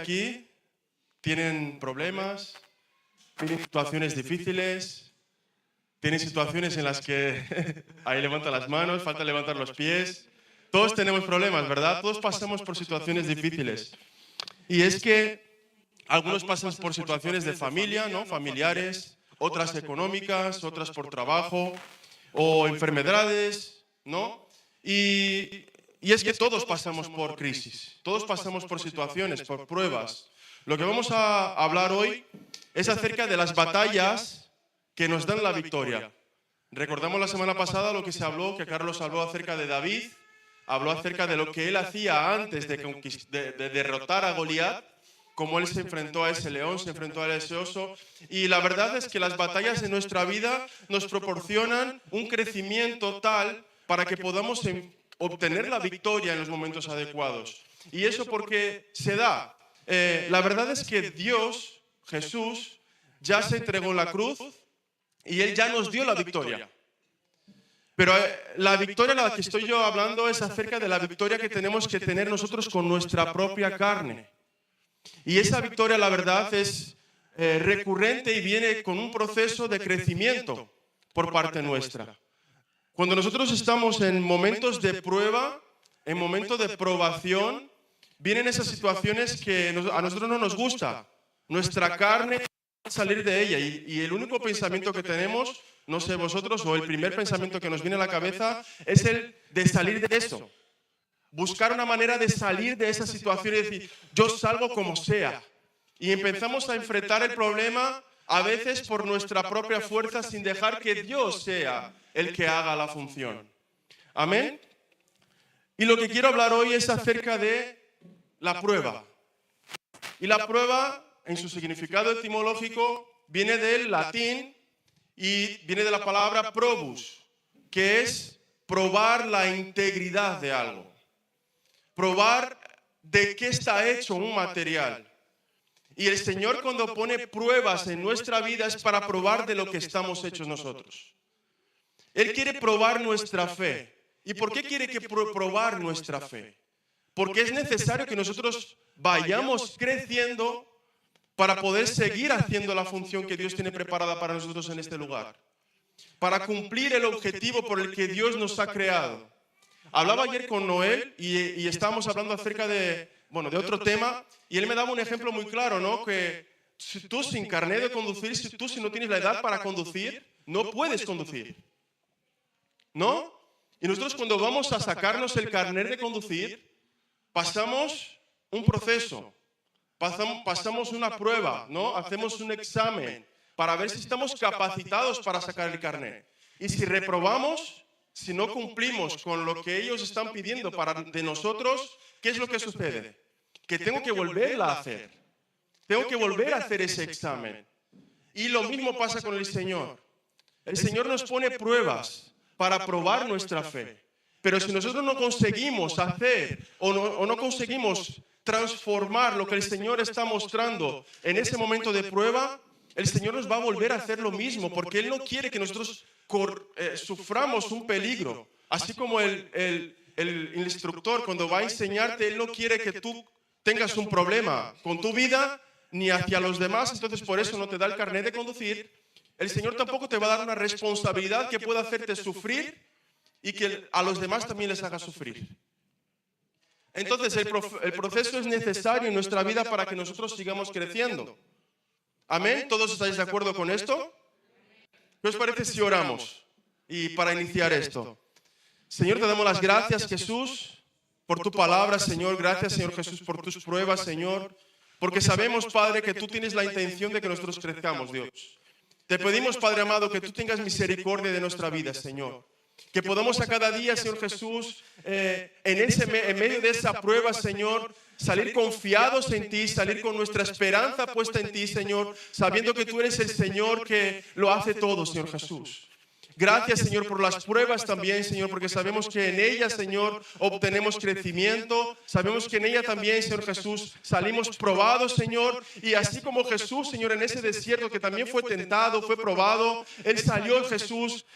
aquí tienen problemas, tienen situaciones difíciles, tienen situaciones en las que ahí levantan las manos, falta levantar los pies. Todos tenemos problemas, ¿verdad? Todos pasamos por situaciones difíciles. Y es que algunos pasan por situaciones de familia, ¿no? Familiares, otras económicas, otras por trabajo o enfermedades, ¿no? Y es que todos pasamos por crisis, todos pasamos por situaciones, por pruebas. Lo que vamos a hablar hoy es acerca de las batallas que nos dan la victoria. Recordamos la semana pasada lo que se habló, que Carlos habló acerca de David, habló acerca de lo que él hacía antes de derrotar a Goliat, cómo él se enfrentó a ese león, se enfrentó a ese oso. Y la verdad es que las batallas de nuestra vida nos proporcionan un crecimiento tal para que podamos obtener la victoria en los momentos adecuados. Y eso porque se da. La verdad es que Dios, Jesús, ya se entregó en la cruz y Él ya nos dio la victoria. Pero la victoria a la que estoy yo hablando es acerca de la victoria que tenemos que tener nosotros con nuestra propia carne. Y esa victoria, la verdad, es recurrente y viene con un proceso de crecimiento por parte nuestra. Cuando nosotros estamos en momentos de prueba, en momentos de probación, vienen esas situaciones que a nosotros no nos gusta. Nuestra carne salir de ella y el único pensamiento que tenemos, no sé vosotros, o el primer pensamiento que nos viene a la cabeza es el de salir de eso. Buscar una manera de salir de esa situación y decir, yo salgo como sea. Y empezamos a enfrentar el problema a veces por nuestra propia fuerza sin dejar que Dios sea el que haga la función. Amén. Y lo que quiero hablar hoy es acerca de la prueba. Y la prueba, en su significado etimológico, viene del latín y viene de la palabra probus, que es probar la integridad de algo. Probar de qué está hecho un material. Y el Señor, cuando pone pruebas en nuestra vida, es para probar de lo que estamos hechos nosotros. Él quiere probar nuestra fe. ¿Y por qué quiere probar nuestra fe? Porque es necesario que nosotros vayamos creciendo para poder seguir haciendo la función que Dios tiene preparada para nosotros en este lugar. Para cumplir el objetivo por el que Dios nos ha creado. Hablaba ayer con Noel y estábamos hablando acerca de otro tema, y él me daba un ejemplo muy claro, ¿no? Que si tú sin carnet de conducir, si no tienes la edad para conducir, no puedes conducir. ¿No? Y nosotros cuando vamos a sacarnos el carnet de conducir, pasamos un proceso, pasamos una prueba, ¿no? Hacemos un examen para ver si estamos capacitados para sacar el carnet. Y si reprobamos, si no cumplimos con lo que ellos están pidiendo de nosotros, ¿qué es lo que sucede? Que tengo que volverla a hacer. Tengo que volver a hacer ese examen. Y lo mismo pasa con el Señor. El Señor nos pone pruebas para probar nuestra fe. Pero si nosotros no conseguimos hacer o no conseguimos transformar lo que el Señor está mostrando en ese momento de prueba, el Señor nos va a volver a hacer lo mismo, porque Él no quiere que nosotros suframos un peligro. Así como el instructor, cuando va a enseñarte, Él no quiere que tú tengas un problema con tu vida ni hacia los demás, entonces por eso no te da el carnet de conducir. El Señor tampoco te va a dar una responsabilidad que pueda hacerte sufrir y que a los demás también les haga sufrir. Entonces el proceso es necesario en nuestra vida para que nosotros sigamos creciendo. ¿Amén? ¿Todos estáis de acuerdo con esto? ¿Qué os parece si oramos? Y para iniciar esto. Señor, te damos las gracias, Jesús, por tu palabra, Señor. Gracias, Señor Jesús, por tus pruebas, Señor. Porque sabemos, Padre, que tú tienes la intención de que nosotros crezcamos, Dios. Te pedimos, Padre amado, que tú tengas misericordia de nuestra vida, Señor. Que podamos a cada día, Señor Jesús, en medio de esa prueba, Señor, salir confiados en ti, salir con nuestra esperanza puesta en ti, Señor, sabiendo que tú eres el Señor que lo hace todo, Señor Jesús. Gracias, Señor, por las pruebas también, Señor, porque sabemos que en ellas, Señor, obtenemos crecimiento. Sabemos que en ella también, Señor Jesús, salimos probados, Señor. Y así como Jesús, Señor, en ese desierto que también fue tentado, fue probado, Él salió, Jesús,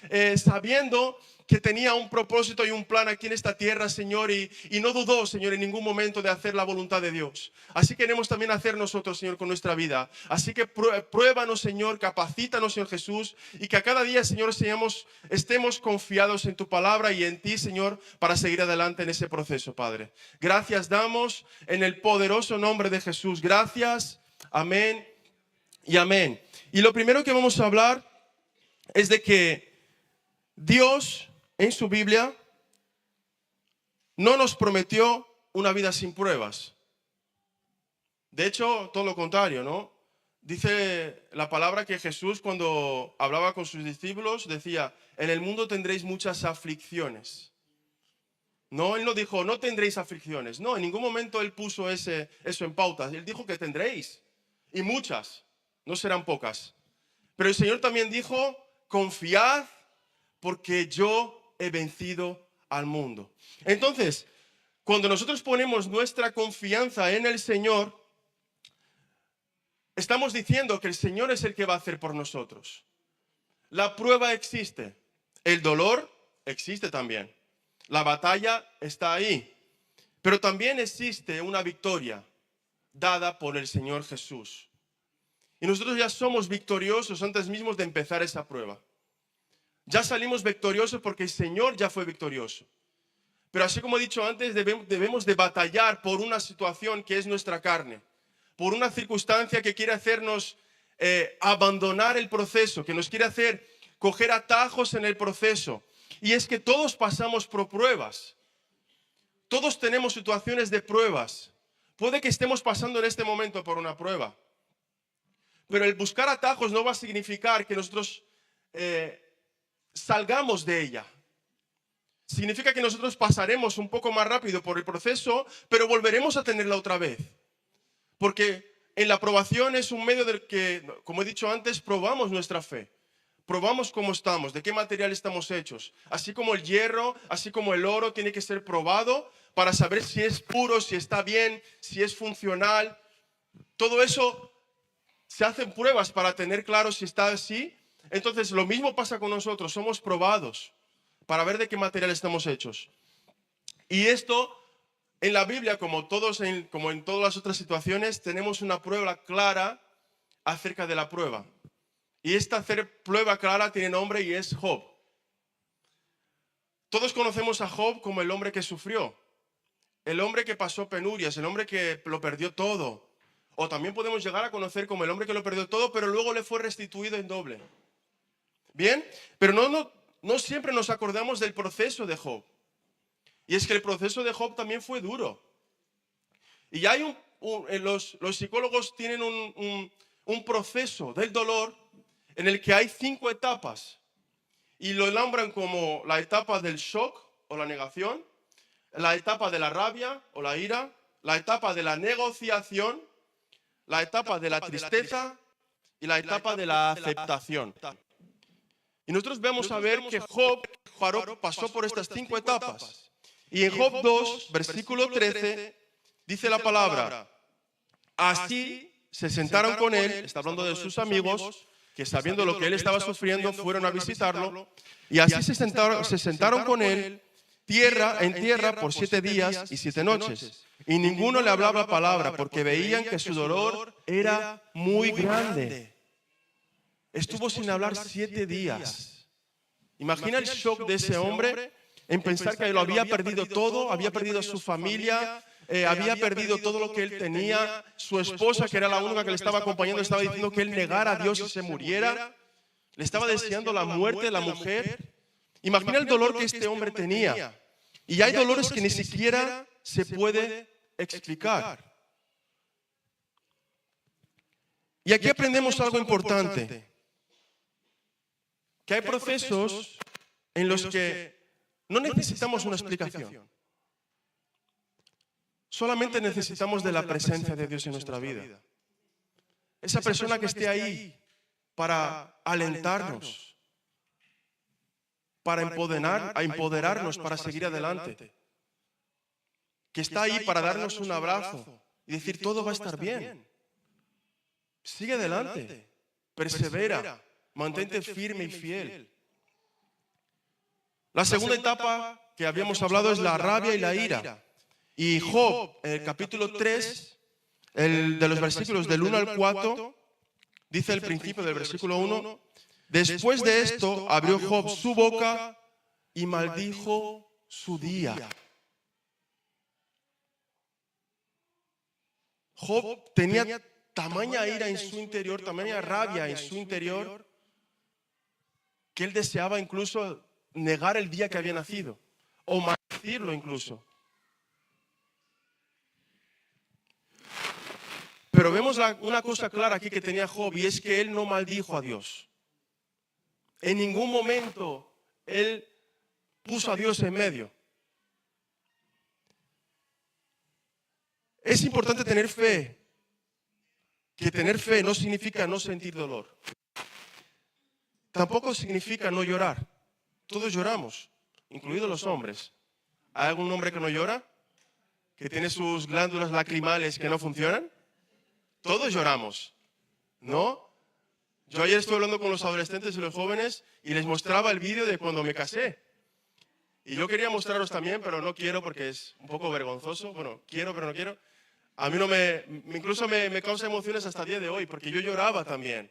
sabiendo que tenía un propósito y un plan aquí en esta tierra, Señor, y no dudó, Señor, en ningún momento de hacer la voluntad de Dios. Así queremos también hacer nosotros, Señor, con nuestra vida. Así que pruébanos, Señor, capacítanos, Señor Jesús, y que a cada día, Señor, estemos confiados en tu palabra y en ti, Señor, para seguir adelante en ese proceso, Padre. Gracias damos en el poderoso nombre de Jesús. Gracias. Amén y amén. Y lo primero que vamos a hablar es de que Dios en su Biblia no nos prometió una vida sin pruebas. De hecho, todo lo contrario, ¿no? Dice la palabra que Jesús, cuando hablaba con sus discípulos, decía: en el mundo tendréis muchas aflicciones. No, él no dijo, no tendréis aflicciones. No, en ningún momento él puso eso en pauta. Él dijo que tendréis. Y muchas, no serán pocas. Pero el Señor también dijo: confiad, porque yo he vencido al mundo. Entonces, cuando nosotros ponemos nuestra confianza en el Señor, estamos diciendo que el Señor es el que va a hacer por nosotros. La prueba existe. El dolor existe también. La batalla está ahí. Pero también existe una victoria dada por el Señor Jesús. Y nosotros ya somos victoriosos antes mismo de empezar esa prueba. Ya salimos victoriosos porque el Señor ya fue victorioso. Pero así como he dicho antes, debemos de batallar por una situación que es nuestra carne, por una circunstancia que quiere hacernos abandonar el proceso, que nos quiere hacer coger atajos en el proceso. Y es que todos pasamos por pruebas. Todos tenemos situaciones de pruebas. Puede que estemos pasando en este momento por una prueba. Pero el buscar atajos no va a significar que nosotros salgamos de ella. Significa que nosotros pasaremos un poco más rápido por el proceso, pero volveremos a tenerla otra vez. Porque en la probación es un medio del que, como he dicho antes, probamos nuestra fe. Probamos cómo estamos, de qué material estamos hechos. Así como el hierro, así como el oro tiene que ser probado para saber si es puro, si está bien, si es funcional. Todo eso se hacen pruebas para tener claro si está así. Entonces lo mismo pasa con nosotros, somos probados para ver de qué material estamos hechos. Y esto en la Biblia, como en todas las otras situaciones, tenemos una prueba clara acerca de la prueba. Y esta prueba clara tiene nombre y es Job. Todos conocemos a Job como el hombre que sufrió, el hombre que pasó penurias, el hombre que lo perdió todo. O también podemos llegar a conocer como el hombre que lo perdió todo, pero luego le fue restituido en doble. ¿Bien? Pero no siempre nos acordamos del proceso de Job. Y es que el proceso de Job también fue duro. Y hay los psicólogos tienen un proceso del dolor en el que hay 5 etapas. Y lo nombran como la etapa del shock o la negación, la etapa de la rabia o la ira, la etapa de la negociación, la etapa de la tristeza y la etapa de la aceptación. Y nosotros vamos a ver que Job pasó por estas 5 etapas. Y en Job 2, versículo 13, dice la palabra: así se sentaron con él, está hablando de sus amigos, que sabiendo lo que él estaba sufriendo, fueron a visitarlo. Y así se sentaron con él en tierra por 7 días y 7 noches. Y ninguno le hablaba palabra, porque veían que su dolor era muy grande. Estuvo sin hablar 7 días. Imagina el shock de ese hombre en pensar que lo había perdido todo, había perdido a su familia, había perdido todo lo que él tenía. Su esposa, que era la única que le estaba acompañando, estaba diciendo que él negara a Dios y se muriera. Le estaba deseando la muerte de la mujer. Imagina el dolor que este hombre tenía. Y hay dolores que ni siquiera se puede explicar. Y aquí aprendemos algo importante. Que hay procesos en los que no necesitamos una explicación. Solamente necesitamos de la presencia de Dios en nuestra vida. Esa persona que esté ahí para alentarnos, para empoderarnos para seguir adelante. Que está ahí para darnos un abrazo y decir: todo va a estar bien. Sigue adelante, persevera, mantente firme y fiel. La segunda etapa que habíamos hablado es la rabia y la ira. Y Job, el capítulo 3, de los versículos del 1 al 4, dice el principio del versículo 1, después de esto abrió Job su boca y maldijo su día. Job tenía tamaña ira en su interior, tamaña rabia en su interior, que él deseaba incluso negar el día que había nacido, o maldecirlo incluso. Pero vemos una cosa clara aquí que tenía Job, y es que él no maldijo a Dios. En ningún momento él puso a Dios en medio. Es importante tener fe, que tener fe no significa no sentir dolor. Tampoco significa no llorar. Todos lloramos, incluidos los hombres. ¿Hay algún hombre que no llora? ¿Que tiene sus glándulas lacrimales que no funcionan? Todos lloramos, ¿no? Yo ayer estuve hablando con los adolescentes y los jóvenes y les mostraba el vídeo de cuando me casé. Y yo quería mostraros también, pero no quiero porque es un poco vergonzoso. Bueno, quiero, pero no quiero. A mí incluso me causa emociones hasta el día de hoy, porque yo lloraba también.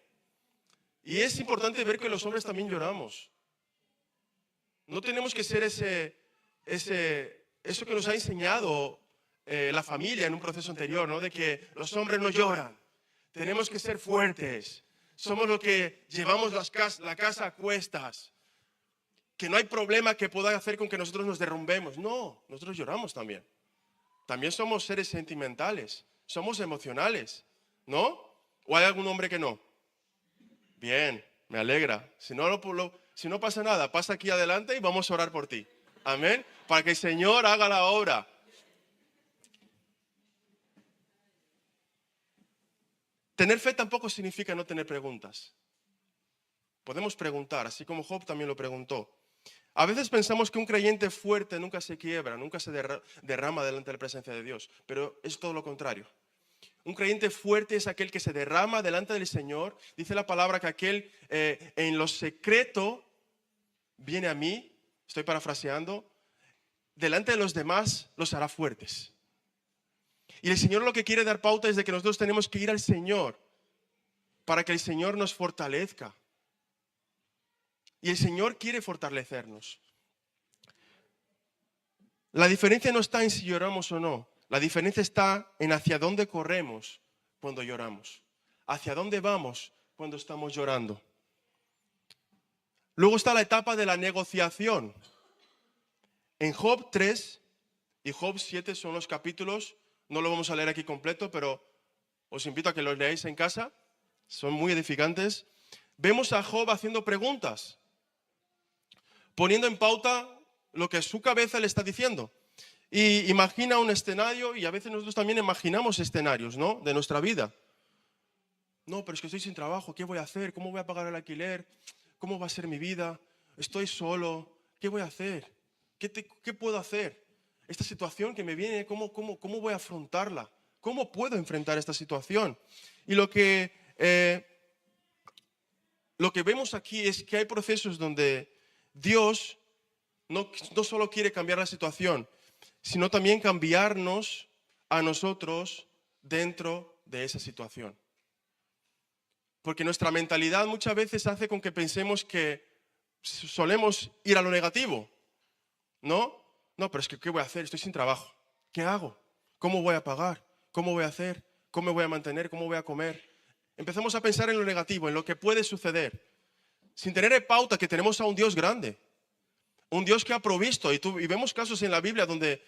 Y es importante ver que los hombres también lloramos. No tenemos que ser eso que nos ha enseñado la familia en un proceso anterior, ¿no? De que los hombres no lloran. Tenemos que ser fuertes. Somos los que llevamos la casa a cuestas. Que no hay problema que pueda hacer con que nosotros nos derrumbemos. No, nosotros lloramos también. También somos seres sentimentales, somos emocionales, ¿no? ¿O hay algún hombre que no? Bien, me alegra. Si no pasa nada, pasa aquí adelante y vamos a orar por ti. Amén. Para que el Señor haga la obra. Tener fe tampoco significa no tener preguntas. Podemos preguntar, así como Job también lo preguntó. A veces pensamos que un creyente fuerte nunca se quiebra, nunca se derrama delante de la presencia de Dios, pero es todo lo contrario. Un creyente fuerte es aquel que se derrama delante del Señor. Dice la palabra que aquel en lo secreto viene a mí, estoy parafraseando, delante de los demás los hará fuertes. Y el Señor lo que quiere dar pauta es de que nosotros tenemos que ir al Señor para que el Señor nos fortalezca. Y el Señor quiere fortalecernos. La diferencia no está en si lloramos o no. La diferencia está en hacia dónde corremos cuando lloramos. Hacia dónde vamos cuando estamos llorando. Luego está la etapa de la negociación. En Job 3 y Job 7 son los capítulos. No lo vamos a leer aquí completo, pero os invito a que los leáis en casa. Son muy edificantes. Vemos a Job haciendo preguntas, poniendo en pauta lo que su cabeza le está diciendo. Y imagina un escenario, y a veces nosotros también imaginamos escenarios, ¿no? De nuestra vida. No, pero es que estoy sin trabajo, ¿qué voy a hacer? ¿Cómo voy a pagar el alquiler? ¿Cómo va a ser mi vida? Estoy solo, ¿qué voy a hacer? ¿Qué puedo hacer? Esta situación que me viene, ¿cómo voy a afrontarla? ¿Cómo puedo enfrentar esta situación? Y lo que vemos aquí es que hay procesos donde Dios no solo quiere cambiar la situación, sino también cambiarnos a nosotros dentro de esa situación. Porque nuestra mentalidad muchas veces hace con que pensemos que solemos ir a lo negativo, ¿no? No, pero es que ¿qué voy a hacer? Estoy sin trabajo. ¿Qué hago? ¿Cómo voy a pagar? ¿Cómo voy a hacer? ¿Cómo me voy a mantener? ¿Cómo voy a comer? Empezamos a pensar en lo negativo, en lo que puede suceder, sin tener en pauta que tenemos a un Dios grande, un Dios que ha provisto. Y vemos casos en la Biblia donde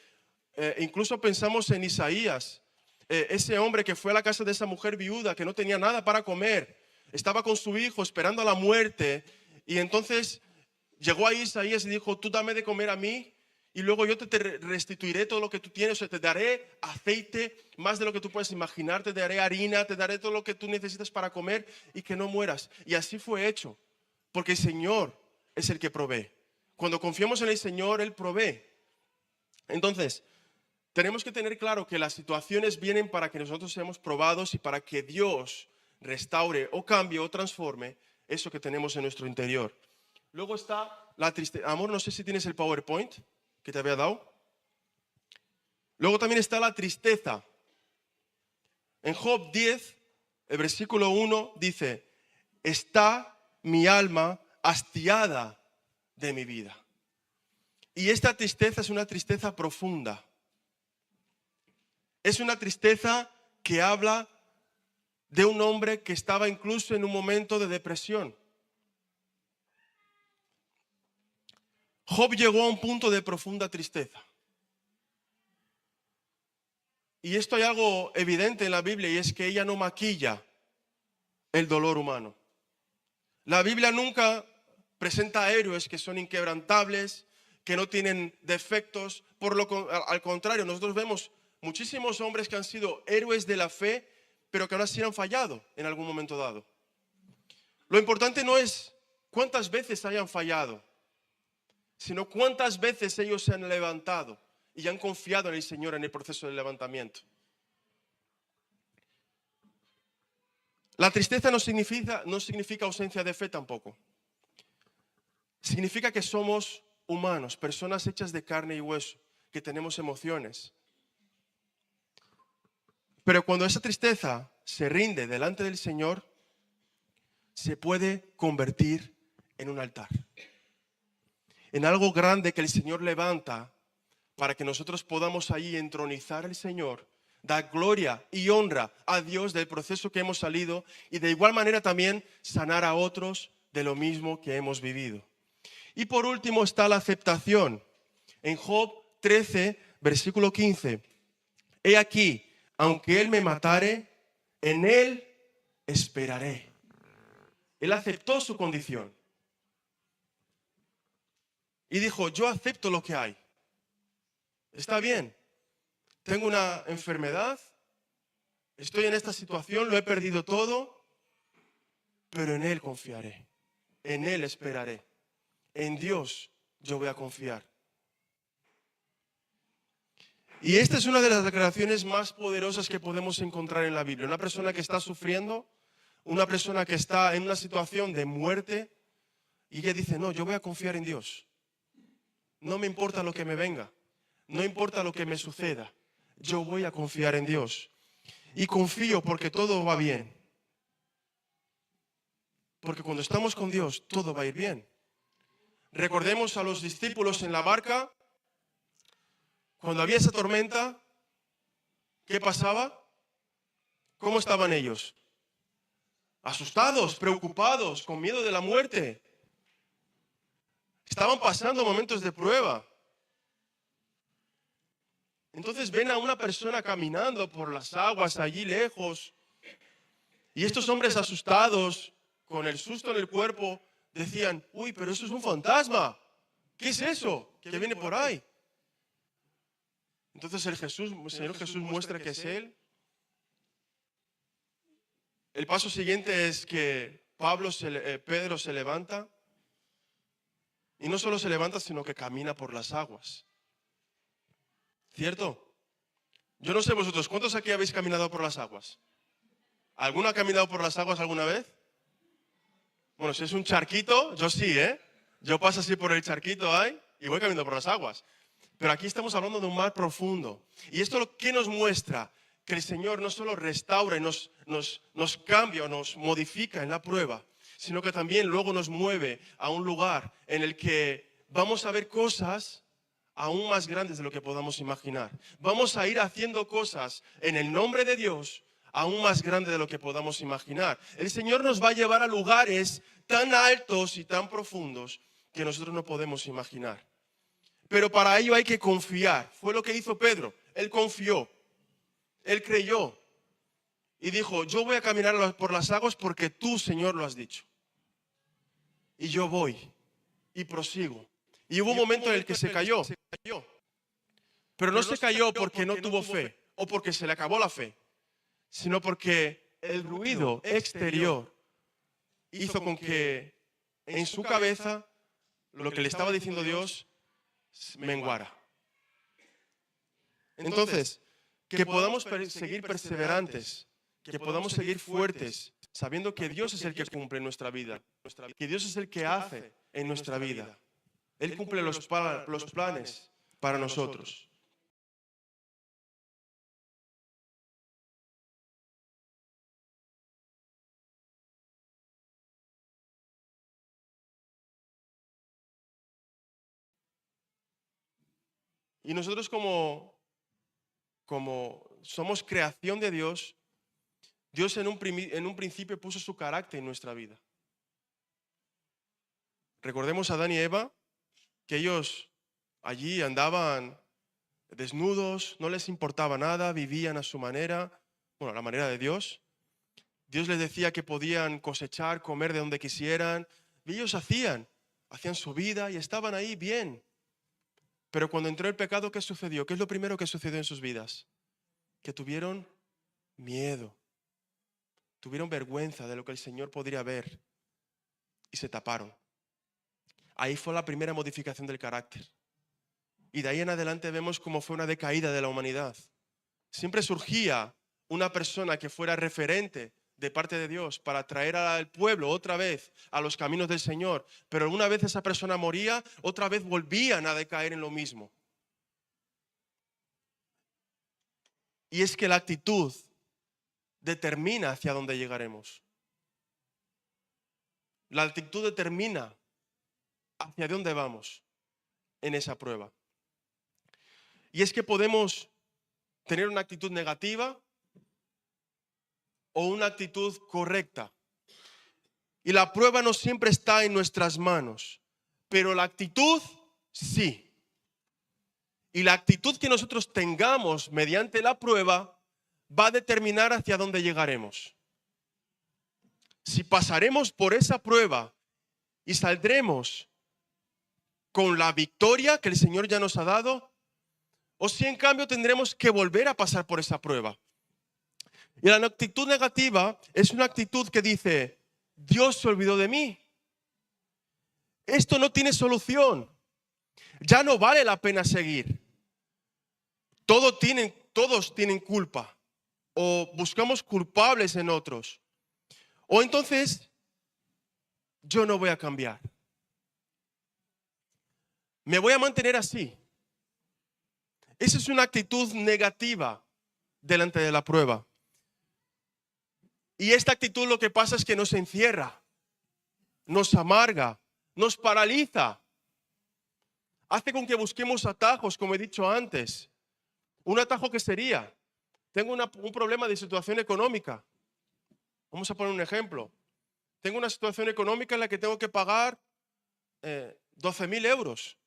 incluso pensamos en Isaías, ese hombre que fue a la casa de esa mujer viuda que no tenía nada para comer, estaba con su hijo esperando a la muerte, y entonces llegó ahí Isaías y dijo: tú dame de comer a mí y luego yo te restituiré todo lo que tú tienes. O sea, te daré aceite más de lo que tú puedes imaginar, te daré harina, te daré todo lo que tú necesitas para comer y que no mueras. Y así fue hecho, porque el Señor es el que provee. Cuando confiamos en el Señor, Él provee. Entonces, tenemos que tener claro que las situaciones vienen para que nosotros seamos probados y para que Dios restaure o cambie o transforme eso que tenemos en nuestro interior. Luego está la tristeza. Amor, no sé si tienes el PowerPoint que te había dado. Luego también está la tristeza. En Job 10, el versículo 1 dice, está mi alma hastiada de mi vida. Y esta tristeza es una tristeza profunda. Es una tristeza que habla de un hombre que estaba incluso en un momento de depresión. Job llegó a un punto de profunda tristeza. Y esto hay algo evidente en la Biblia y es que ella no maquilla el dolor humano. La Biblia nunca presenta héroes que son inquebrantables, que no tienen defectos. Al contrario, nosotros vemos muchísimos hombres que han sido héroes de la fe, pero que aún así han fallado en algún momento dado. Lo importante no es cuántas veces hayan fallado, sino cuántas veces ellos se han levantado y han confiado en el Señor en el proceso del levantamiento. La tristeza no significa ausencia de fe tampoco. Significa que somos humanos, personas hechas de carne y hueso, que tenemos emociones. Pero cuando esa tristeza se rinde delante del Señor, se puede convertir en un altar. En algo grande que el Señor levanta para que nosotros podamos ahí entronizar al Señor, dar gloria y honra a Dios del proceso que hemos salido y de igual manera también sanar a otros de lo mismo que hemos vivido. Y por último está la aceptación. En Job 13, versículo 15. He aquí, aunque él me matare, en él esperaré. Él aceptó su condición. Y dijo, yo acepto lo que hay. Está bien. Tengo una enfermedad. Estoy en esta situación, lo he perdido todo. Pero en él confiaré. En él esperaré. En Dios yo voy a confiar. Y esta es una de las declaraciones más poderosas que podemos encontrar en la Biblia. Una persona que está sufriendo, una persona que está en una situación de muerte y que dice, no, yo voy a confiar en Dios. No me importa lo que me venga, no importa lo que me suceda, yo voy a confiar en Dios. Y confío porque todo va bien. Porque cuando estamos con Dios, todo va a ir bien. Recordemos a los discípulos en la barca. Cuando había esa tormenta, ¿qué pasaba? ¿Cómo estaban ellos? Asustados, preocupados, con miedo de la muerte. Estaban pasando momentos de prueba. Entonces ven a una persona caminando por las aguas allí lejos. Y estos hombres asustados, con el susto en el cuerpo, decían, uy, pero eso es un fantasma. ¿Qué es eso que viene por ahí? Entonces el Señor Jesús muestra que es Él. El paso siguiente es que Pedro se levanta. Y no solo se levanta, sino que camina por las aguas. ¿Cierto? Yo no sé vosotros, ¿cuántos aquí habéis caminado por las aguas? ¿Alguno ha caminado por las aguas alguna vez? Bueno, si es un charquito, yo sí, ¿eh? Yo paso así por el charquito ahí y voy caminando por las aguas. Pero aquí estamos hablando de un mar profundo. ¿Y esto qué nos muestra? Que el Señor no solo restaura y nos cambia o nos modifica en la prueba, sino que también luego nos mueve a un lugar en el que vamos a ver cosas aún más grandes de lo que podamos imaginar. Vamos a ir haciendo cosas en el nombre de Dios aún más grandes de lo que podamos imaginar. El Señor nos va a llevar a lugares tan altos y tan profundos que nosotros no podemos imaginar. Pero para ello hay que confiar. Fue lo que hizo Pedro. Él confió. Él creyó. Y dijo, yo voy a caminar por las aguas porque tú, Señor, lo has dicho. Y yo voy. Y prosigo. Y hubo un momento en el que se cayó. Pero no se cayó porque no tuvo fe. O porque se le acabó la fe. Sino porque el ruido exterior hizo con que en su cabeza lo que le estaba diciendo Dios menguara. Entonces, que podamos seguir perseverantes, que podamos seguir fuertes, sabiendo que Dios es el que cumple en nuestra vida, que Dios es el que hace en nuestra vida. Él cumple los planes para nosotros. Y nosotros como somos creación de Dios, Dios en un principio puso su carácter en nuestra vida. Recordemos a Adán y Eva, que ellos allí andaban desnudos, no les importaba nada, vivían a su manera, bueno, a la manera de Dios. Dios les decía que podían cosechar, comer de donde quisieran, y ellos hacían su vida y estaban ahí bien. Pero cuando entró el pecado, ¿qué sucedió? ¿Qué es lo primero que sucedió en sus vidas? Que tuvieron miedo, tuvieron vergüenza de lo que el Señor podría ver y se taparon. Ahí fue la primera modificación del carácter. Y de ahí en adelante vemos cómo fue una decaída de la humanidad. Siempre surgía una persona que fuera referente de parte de Dios para traer al pueblo otra vez a los caminos del Señor. Pero una vez esa persona moría, otra vez volvían a decaer en lo mismo. Y es que la actitud determina hacia dónde llegaremos. La actitud determina hacia dónde vamos en esa prueba. Y es que podemos tener una actitud negativa o una actitud correcta. Y la prueba no siempre está en nuestras manos, pero la actitud sí. Y la actitud que nosotros tengamos mediante la prueba va a determinar hacia dónde llegaremos. Si pasaremos por esa prueba y saldremos con la victoria que el Señor ya nos ha dado, o si en cambio tendremos que volver a pasar por esa prueba. Y la actitud negativa es una actitud que dice, Dios se olvidó de mí. Esto no tiene solución. Ya no vale la pena seguir. Todos tienen culpa. O buscamos culpables en otros. O entonces, yo no voy a cambiar. Me voy a mantener así. Esa es una actitud negativa delante de la prueba. Y esta actitud lo que pasa es que nos encierra, nos amarga, nos paraliza. Hace con que busquemos atajos, como he dicho antes. Un atajo que sería, tengo un problema de situación económica. Vamos a poner un ejemplo. Tengo una situación económica en la que tengo que pagar 12.000 euros.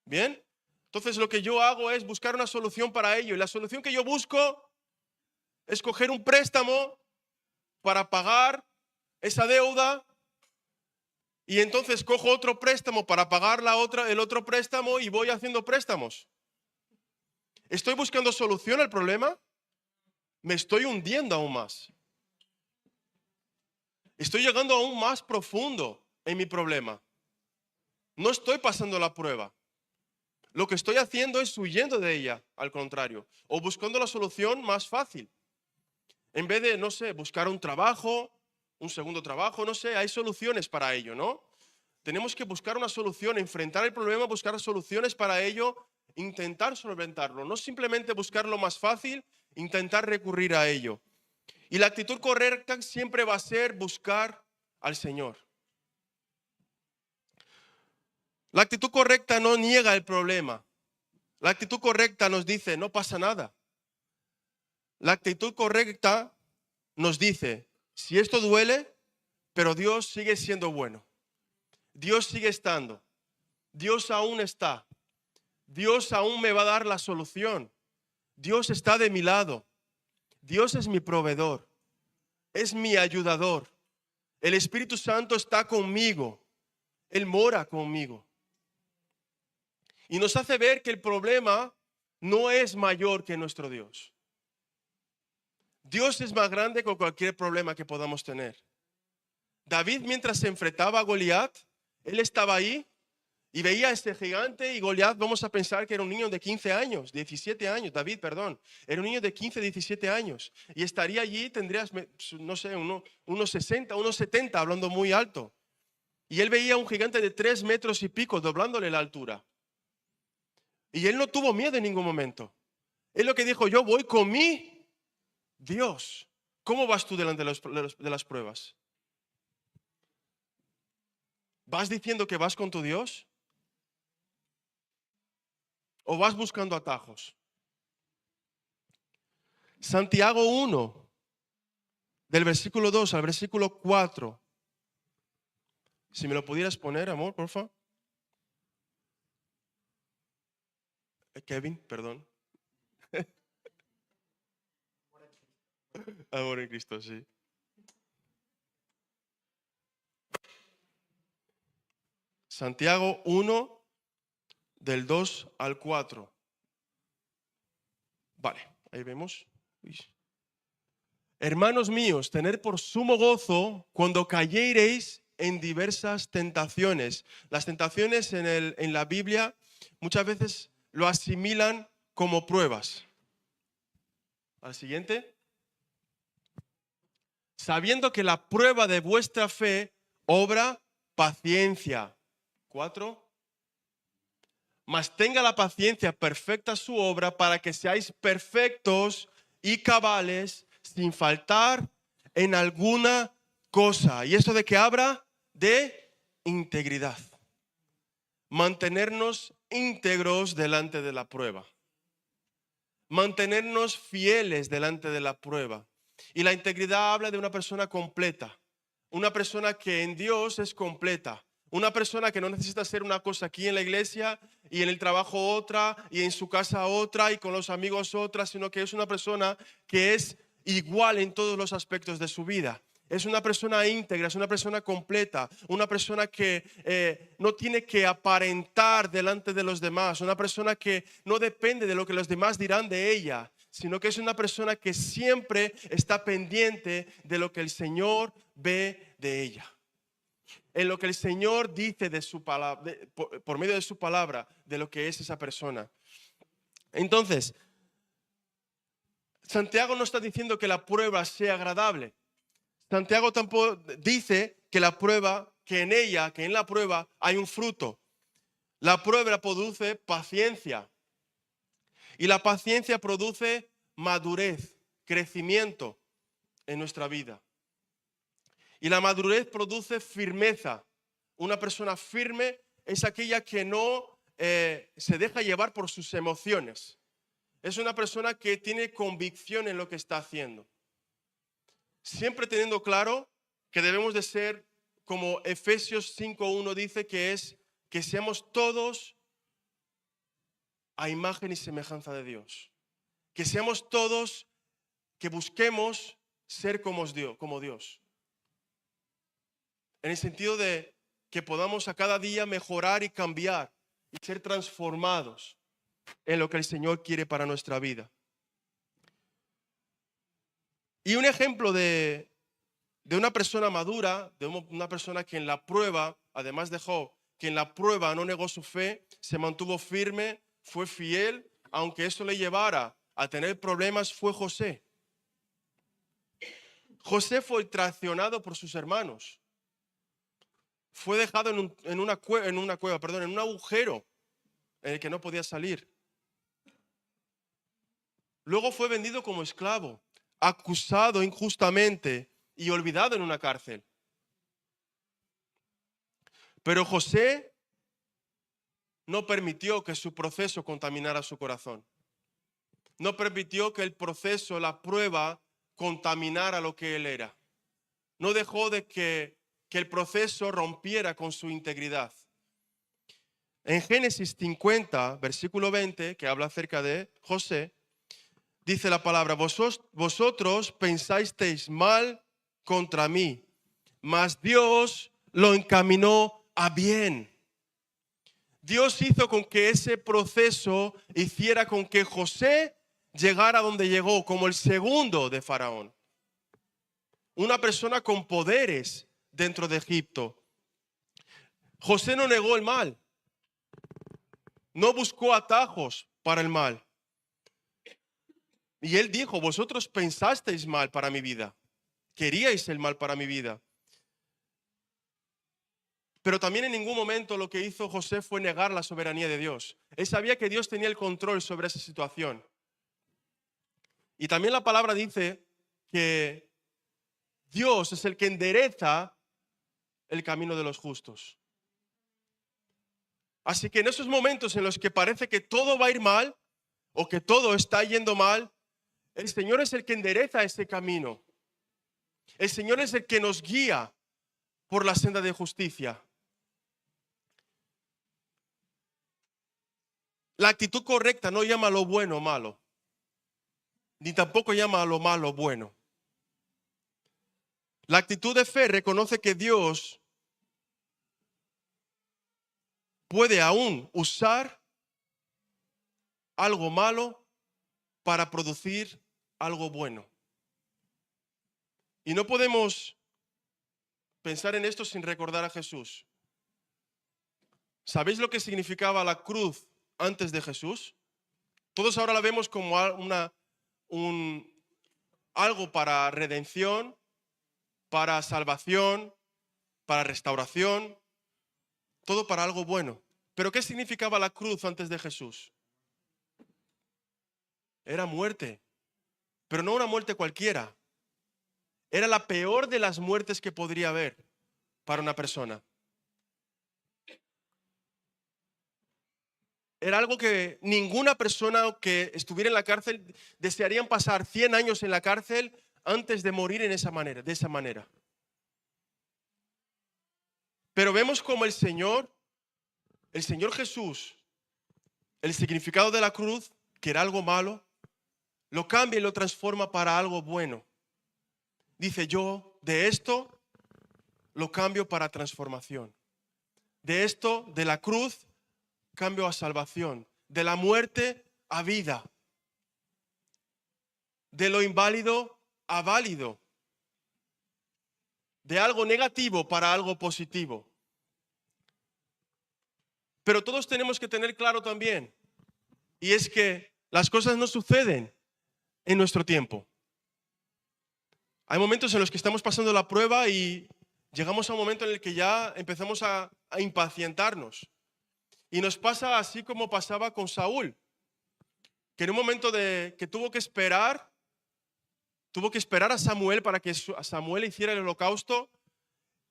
¿Bien? Entonces lo que yo hago es buscar una solución para ello. Y la solución que yo busco es coger un préstamo para pagar esa deuda. Y entonces cojo otro préstamo para pagar el otro préstamo y voy haciendo préstamos. ¿Estoy buscando solución al problema? Me estoy hundiendo aún más. Estoy llegando aún más profundo en mi problema. No estoy pasando la prueba. Lo que estoy haciendo es huyendo de ella, al contrario, o buscando la solución más fácil. En vez de, no sé, buscar un trabajo, un segundo trabajo, no sé, hay soluciones para ello, ¿no? Tenemos que buscar una solución, enfrentar el problema, buscar soluciones para ello, intentar solventarlo, no simplemente buscar lo más fácil, intentar recurrir a ello. Y la actitud correcta siempre va a ser buscar al Señor. La actitud correcta no niega el problema. La actitud correcta nos dice, no pasa nada. La actitud correcta nos dice, si esto duele, pero Dios sigue siendo bueno. Dios sigue estando. Dios aún está. Dios aún me va a dar la solución. Dios está de mi lado. Dios es mi proveedor. Es mi ayudador. El Espíritu Santo está conmigo. Él mora conmigo. Y nos hace ver que el problema no es mayor que nuestro Dios. Dios es más grande que cualquier problema que podamos tener. David, mientras se enfrentaba a Goliat, él estaba ahí y veía a este gigante, y Goliat, vamos a pensar que era un niño de 15 años, 17 años, David, perdón, era un niño de 15, 17 años, y estaría allí, tendrías, no sé, unos 60, unos 70, hablando muy alto. Y él veía un gigante de 3 metros y pico, doblándole la altura. Y él no tuvo miedo en ningún momento. Él lo que dijo, yo voy con mi Dios. ¿Cómo vas tú delante de las pruebas? ¿Vas diciendo que vas con tu Dios? ¿O vas buscando atajos? Santiago 1, del versículo 2 al versículo 4. Si me lo pudieras poner, amor, por favor. Kevin, perdón. Amor en Cristo, sí. Santiago 1, del 2 al 4. Vale, ahí vemos. Uy. Hermanos míos, tened por sumo gozo cuando cayereis en diversas tentaciones. Las tentaciones en la Biblia muchas veces lo asimilan como pruebas. Al siguiente. Sabiendo que la prueba de vuestra fe obra paciencia. 4. Mas tenga la paciencia perfecta su obra para que seáis perfectos y cabales sin faltar en alguna cosa. ¿Y eso de qué habla? De integridad. Mantenernos íntegros delante de la prueba. Mantenernos fieles delante de la prueba. Y la integridad habla de una persona completa. Una persona que en Dios es completa. Una persona que no necesita hacer una cosa aquí en la iglesia y en el trabajo otra y en su casa otra y con los amigos otra, sino que es una persona que es igual en todos los aspectos de su vida. Es una persona íntegra, es una persona completa, una persona que no tiene que aparentar delante de los demás, una persona que no depende de lo que los demás dirán de ella, sino que es una persona que siempre está pendiente de lo que el Señor ve de ella. En lo que el Señor dice de su palabra, por medio de su palabra, de lo que es esa persona. Entonces, Santiago no está diciendo que la prueba sea agradable. Santiago tampoco dice que en la prueba hay un fruto. La prueba produce paciencia. Y la paciencia produce madurez, crecimiento en nuestra vida. Y la madurez produce firmeza. Una persona firme es aquella que no se deja llevar por sus emociones. Es una persona que tiene convicción en lo que está haciendo. Siempre teniendo claro que debemos de ser, como Efesios 5:1 dice, que seamos todos a imagen y semejanza de Dios. Que seamos todos, que busquemos ser como Dios. En el sentido de que podamos a cada día mejorar y cambiar y ser transformados en lo que el Señor quiere para nuestra vida. Y un ejemplo de una persona madura, de una persona que en la prueba, además de Job, que en la prueba no negó su fe, se mantuvo firme, fue fiel, aunque eso le llevara a tener problemas, fue José. José fue traicionado por sus hermanos. Fue dejado en un agujero en el que no podía salir. Luego fue vendido como esclavo, acusado injustamente y olvidado en una cárcel. Pero José no permitió que su proceso contaminara su corazón. No permitió que el proceso, la prueba, contaminara lo que él era. No dejó de que el proceso rompiera con su integridad. En Génesis 50, versículo 20, que habla acerca de José, dice la palabra: vosotros pensasteis mal contra mí, mas Dios lo encaminó a bien. Dios hizo con que ese proceso hiciera con que José llegara donde llegó, como el segundo de Faraón. Una persona con poderes dentro de Egipto. José no negó el mal. No buscó atajos para el mal. Y él dijo: vosotros pensasteis mal para mi vida. Queríais el mal para mi vida. Pero también en ningún momento lo que hizo José fue negar la soberanía de Dios. Él sabía que Dios tenía el control sobre esa situación. Y también la palabra dice que Dios es el que endereza el camino de los justos. Así que en esos momentos en los que parece que todo va a ir mal o que todo está yendo mal, el Señor es el que endereza ese camino. El Señor es el que nos guía por la senda de justicia. La actitud correcta no llama a lo bueno malo, ni tampoco llama a lo malo bueno. La actitud de fe reconoce que Dios puede aún usar algo malo para producir algo bueno. Y no podemos pensar en esto sin recordar a Jesús. ¿Sabéis lo que significaba la cruz antes de Jesús? Todos ahora la vemos como algo para redención, para salvación, para restauración, todo para algo bueno. ¿Pero qué significaba la cruz antes de Jesús? Era muerte, pero no una muerte cualquiera. Era la peor de las muertes que podría haber para una persona. Era algo que ninguna persona que estuviera en la cárcel desearían pasar 100 años en la cárcel antes de morir de esa manera. Pero vemos como el Señor Jesús, el significado de la cruz, que era algo malo, lo cambia y lo transforma para algo bueno. Dice, yo de esto lo cambio para transformación. De esto, de la cruz, cambio a salvación. De la muerte a vida. De lo inválido a válido. De algo negativo para algo positivo. Pero todos tenemos que tener claro también, y es que las cosas no suceden en nuestro tiempo. Hay momentos en los que estamos pasando la prueba y llegamos a un momento en el que ya empezamos a impacientarnos. Y nos pasa así como pasaba con Saúl, que en un momento que tuvo que esperar a Samuel para que Samuel hiciera el holocausto.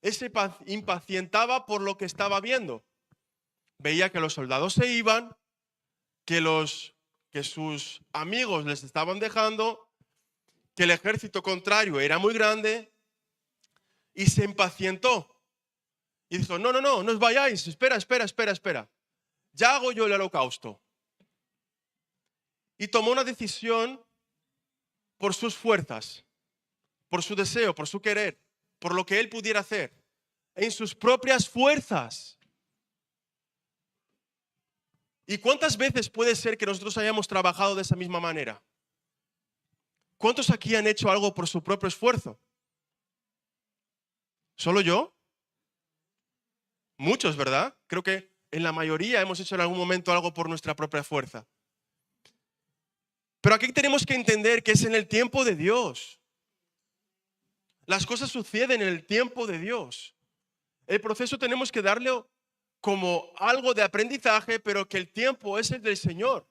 Él se impacientaba por lo que estaba viendo. Veía que los soldados se iban, que sus amigos les estaban dejando, que el ejército contrario era muy grande, y se impacientó. Y dijo, no os vayáis, espera. Ya hago yo el holocausto. Y tomó una decisión por sus fuerzas, por su deseo, por su querer, por lo que él pudiera hacer, en sus propias fuerzas. ¿Y cuántas veces puede ser que nosotros hayamos trabajado de esa misma manera? ¿Cuántos aquí han hecho algo por su propio esfuerzo? ¿Solo yo? Muchos, ¿verdad? Creo que en la mayoría hemos hecho en algún momento algo por nuestra propia fuerza. Pero aquí tenemos que entender que es en el tiempo de Dios. Las cosas suceden en el tiempo de Dios. El proceso tenemos que darle como algo de aprendizaje, pero que el tiempo es el del Señor.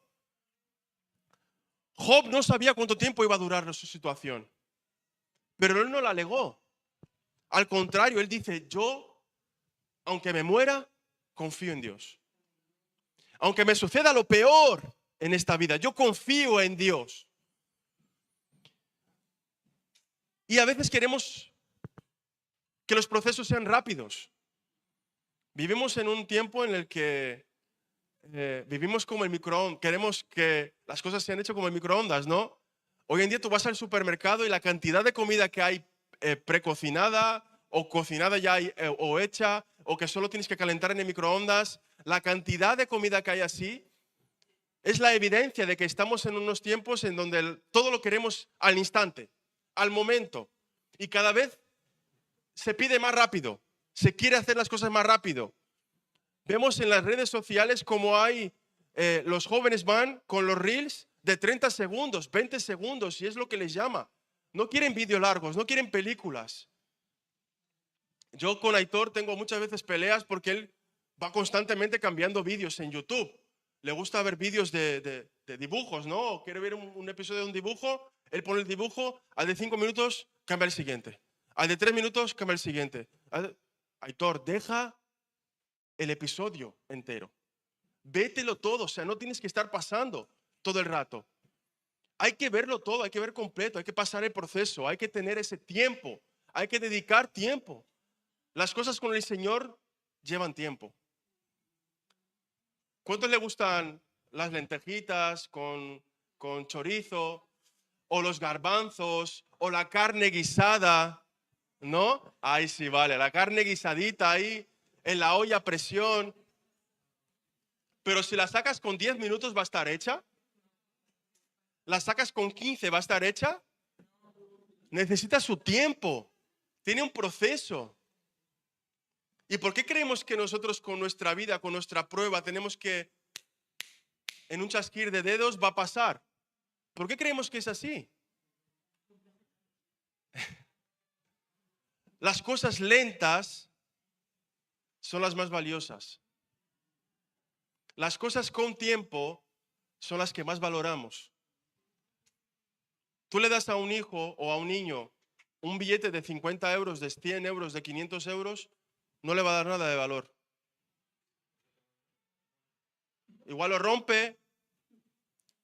Job no sabía cuánto tiempo iba a durar su situación, pero él no la negó. Al contrario, él dice, yo, aunque me muera, confío en Dios. Aunque me suceda lo peor en esta vida, yo confío en Dios. Y a veces queremos que los procesos sean rápidos. Vivimos en un tiempo en el que vivimos como el microondas. Queremos que las cosas sean hechas como el microondas, ¿no? Hoy en día tú vas al supermercado y la cantidad de comida que hay precocinada o cocinada ya o hecha o que solo tienes que calentar en el microondas, la cantidad de comida que hay así es la evidencia de que estamos en unos tiempos en donde todo lo queremos al instante, al momento, y cada vez se pide más rápido. Se quiere hacer las cosas más rápido. Vemos en las redes sociales como los jóvenes van con los reels de 30 segundos, 20 segundos, y es lo que les llama. No quieren vídeos largos, no quieren películas. Yo con Aitor tengo muchas veces peleas porque él va constantemente cambiando vídeos en YouTube. Le gusta ver vídeos de dibujos, ¿no? O quiere ver un episodio de un dibujo, él pone el dibujo, al de 5 minutos cambia el siguiente. Al de 3 minutos cambia el siguiente. Aitor, deja el episodio entero. Vételo todo, o sea, no tienes que estar pasando todo el rato. Hay que verlo todo, hay que ver completo, hay que pasar el proceso, hay que tener ese tiempo, hay que dedicar tiempo. Las cosas con el Señor llevan tiempo. ¿Cuántos le gustan las lentejitas con chorizo, o los garbanzos, o la carne guisada? ¿No? Ahí sí, vale, la carne guisadita ahí en la olla a presión. Pero si la sacas con 10 minutos va a estar hecha. ¿La sacas con 15 va a estar hecha? Necesita su tiempo. Tiene un proceso. ¿Y por qué creemos que nosotros con nuestra vida, con nuestra prueba, tenemos que, en un chasquir de dedos, va a pasar? ¿Por qué creemos que es así? Las cosas lentas son las más valiosas. Las cosas con tiempo son las que más valoramos. Tú le das a un hijo o a un niño un billete de 50 euros, de 100 euros, de 500 euros, no le va a dar nada de valor. Igual lo rompe,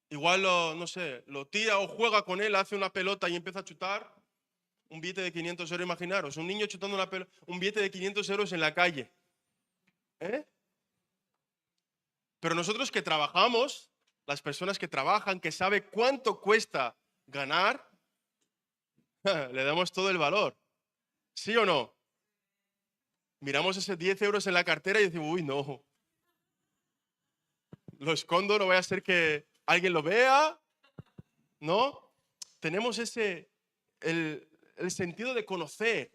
igual no sé, lo tira o juega con él, hace una pelota y empieza a chutar. Un billete de 500 euros, imaginaros, un niño chutando un billete de 500 euros en la calle. Pero nosotros que trabajamos, las personas que trabajan, que saben cuánto cuesta ganar, le damos todo el valor. ¿Sí o no? Miramos ese 10 euros en la cartera y decimos, uy, no. Lo escondo, no voy a hacer que alguien lo vea, ¿no? Tenemos el sentido de conocer,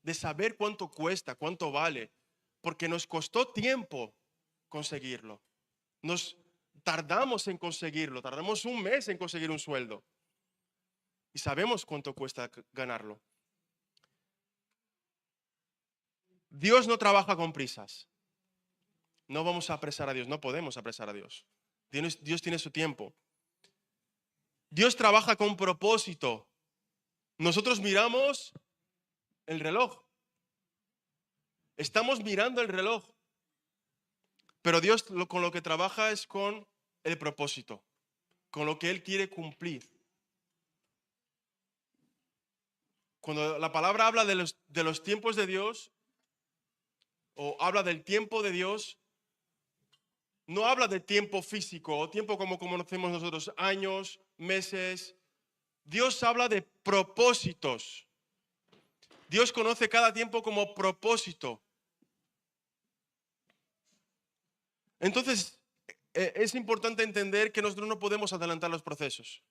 de saber cuánto cuesta, cuánto vale, porque nos costó tiempo conseguirlo. Nos tardamos en conseguirlo, tardamos un mes en conseguir un sueldo. Y sabemos cuánto cuesta ganarlo. Dios no trabaja con prisas. No vamos a apresar a Dios, no podemos apresar a Dios. Dios tiene su tiempo. Dios trabaja con propósito. Nosotros miramos el reloj. Estamos mirando el reloj. Pero Dios con lo que trabaja es con el propósito, con lo que Él quiere cumplir. Cuando la palabra habla de los tiempos de Dios, o habla del tiempo de Dios, no habla de tiempo físico o tiempo como conocemos nosotros, años, meses. Dios habla de propósitos. Dios conoce cada tiempo como propósito. Entonces, es importante entender que nosotros no podemos adelantar los procesos.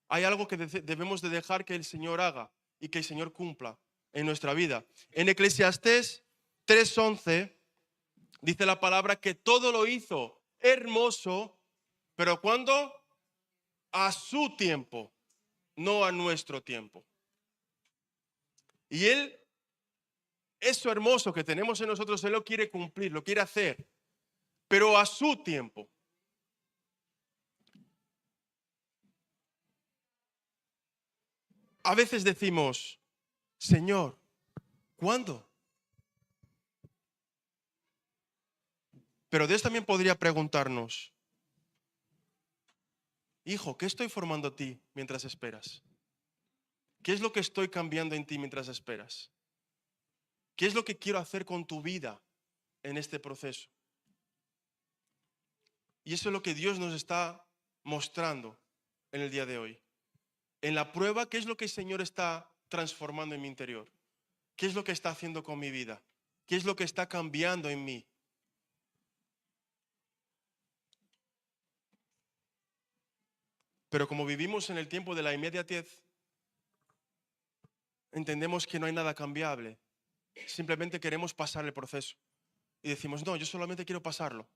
Hay algo que debemos de dejar que el Señor haga y que el Señor cumpla en nuestra vida. En Eclesiastés 3:11 dice la palabra que todo lo hizo hermoso, pero ¿cuándo? A su tiempo, no a nuestro tiempo. Y eso hermoso que tenemos en nosotros, Él lo quiere cumplir, lo quiere hacer, pero a su tiempo. A veces decimos, Señor, ¿cuándo? Pero Dios también podría preguntarnos, hijo, ¿qué estoy formando a ti mientras esperas? ¿Qué es lo que estoy cambiando en ti mientras esperas? ¿Qué es lo que quiero hacer con tu vida en este proceso? Y eso es lo que Dios nos está mostrando en el día de hoy. En la prueba, ¿qué es lo que el Señor está transformando en mi interior? ¿Qué es lo que está haciendo con mi vida? ¿Qué es lo que está cambiando en mí? Pero como vivimos en el tiempo de la inmediatez, entendemos que no hay nada cambiable. Simplemente queremos pasar el proceso. Y decimos, no, yo solamente quiero pasarlo.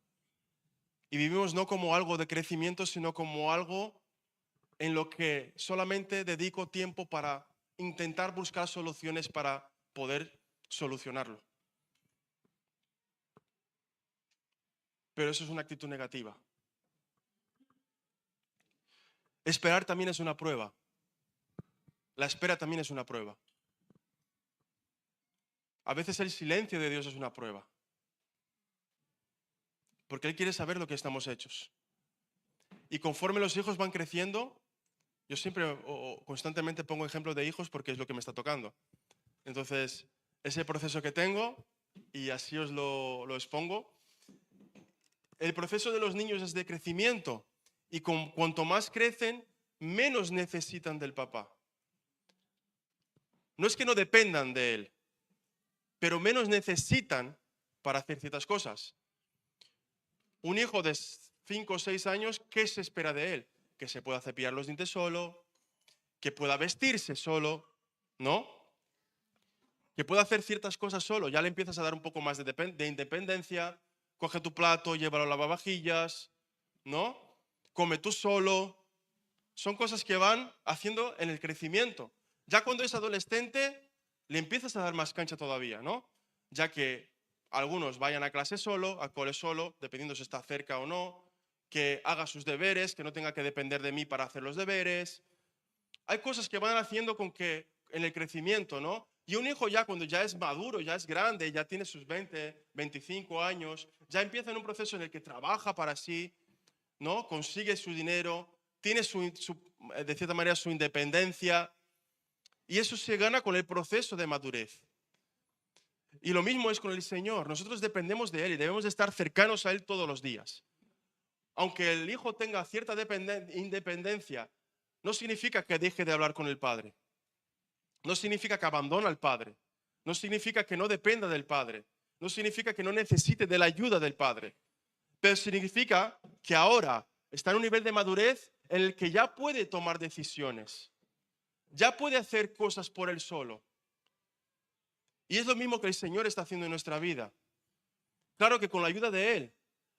Y vivimos no como algo de crecimiento, sino como algo en lo que solamente dedico tiempo para intentar buscar soluciones para poder solucionarlo. Pero eso es una actitud negativa. Esperar también es una prueba. La espera también es una prueba. A veces el silencio de Dios es una prueba. Porque Él quiere saber lo que estamos hechos. Y conforme los hijos van creciendo, yo siempre o constantemente pongo ejemplos de hijos porque es lo que me está tocando. Entonces, ese proceso que tengo, y así os lo expongo, el proceso de los niños es de crecimiento. Y cuanto más crecen, menos necesitan del papá. No es que no dependan de él, pero menos necesitan para hacer ciertas cosas. Un hijo de 5 o 6 años, ¿qué se espera de él? Que se pueda cepillar los dientes solo, que pueda vestirse solo, ¿no? Que pueda hacer ciertas cosas solo. Ya le empiezas a dar un poco más de independencia. Coge tu plato, llévalo al lavavajillas, ¿no? Come tú solo. Son cosas que van haciendo en el crecimiento. Ya cuando es adolescente, le empiezas a dar más cancha todavía, ¿no? Ya que algunos vayan a clase solo, a cole solo, dependiendo si está cerca o no, que haga sus deberes, que no tenga que depender de mí para hacer los deberes. Hay cosas que van haciendo con que en el crecimiento, ¿no? Y un hijo ya cuando ya es maduro, ya es grande, ya tiene sus 20, 25 años, ya empieza en un proceso en el que trabaja para sí, ¿no? Consigue su dinero, tiene de cierta manera su independencia, y eso se gana con el proceso de madurez. Y lo mismo es con el Señor. Nosotros dependemos de Él y debemos de estar cercanos a Él todos los días. Aunque el hijo tenga cierta independencia, no significa que deje de hablar con el Padre. No significa que abandone al Padre. No significa que no dependa del Padre. No significa que no necesite de la ayuda del Padre. Pero significa que ahora está en un nivel de madurez en el que ya puede tomar decisiones. Ya puede hacer cosas por él solo. Y es lo mismo que el Señor está haciendo en nuestra vida. Claro que con la ayuda de Él,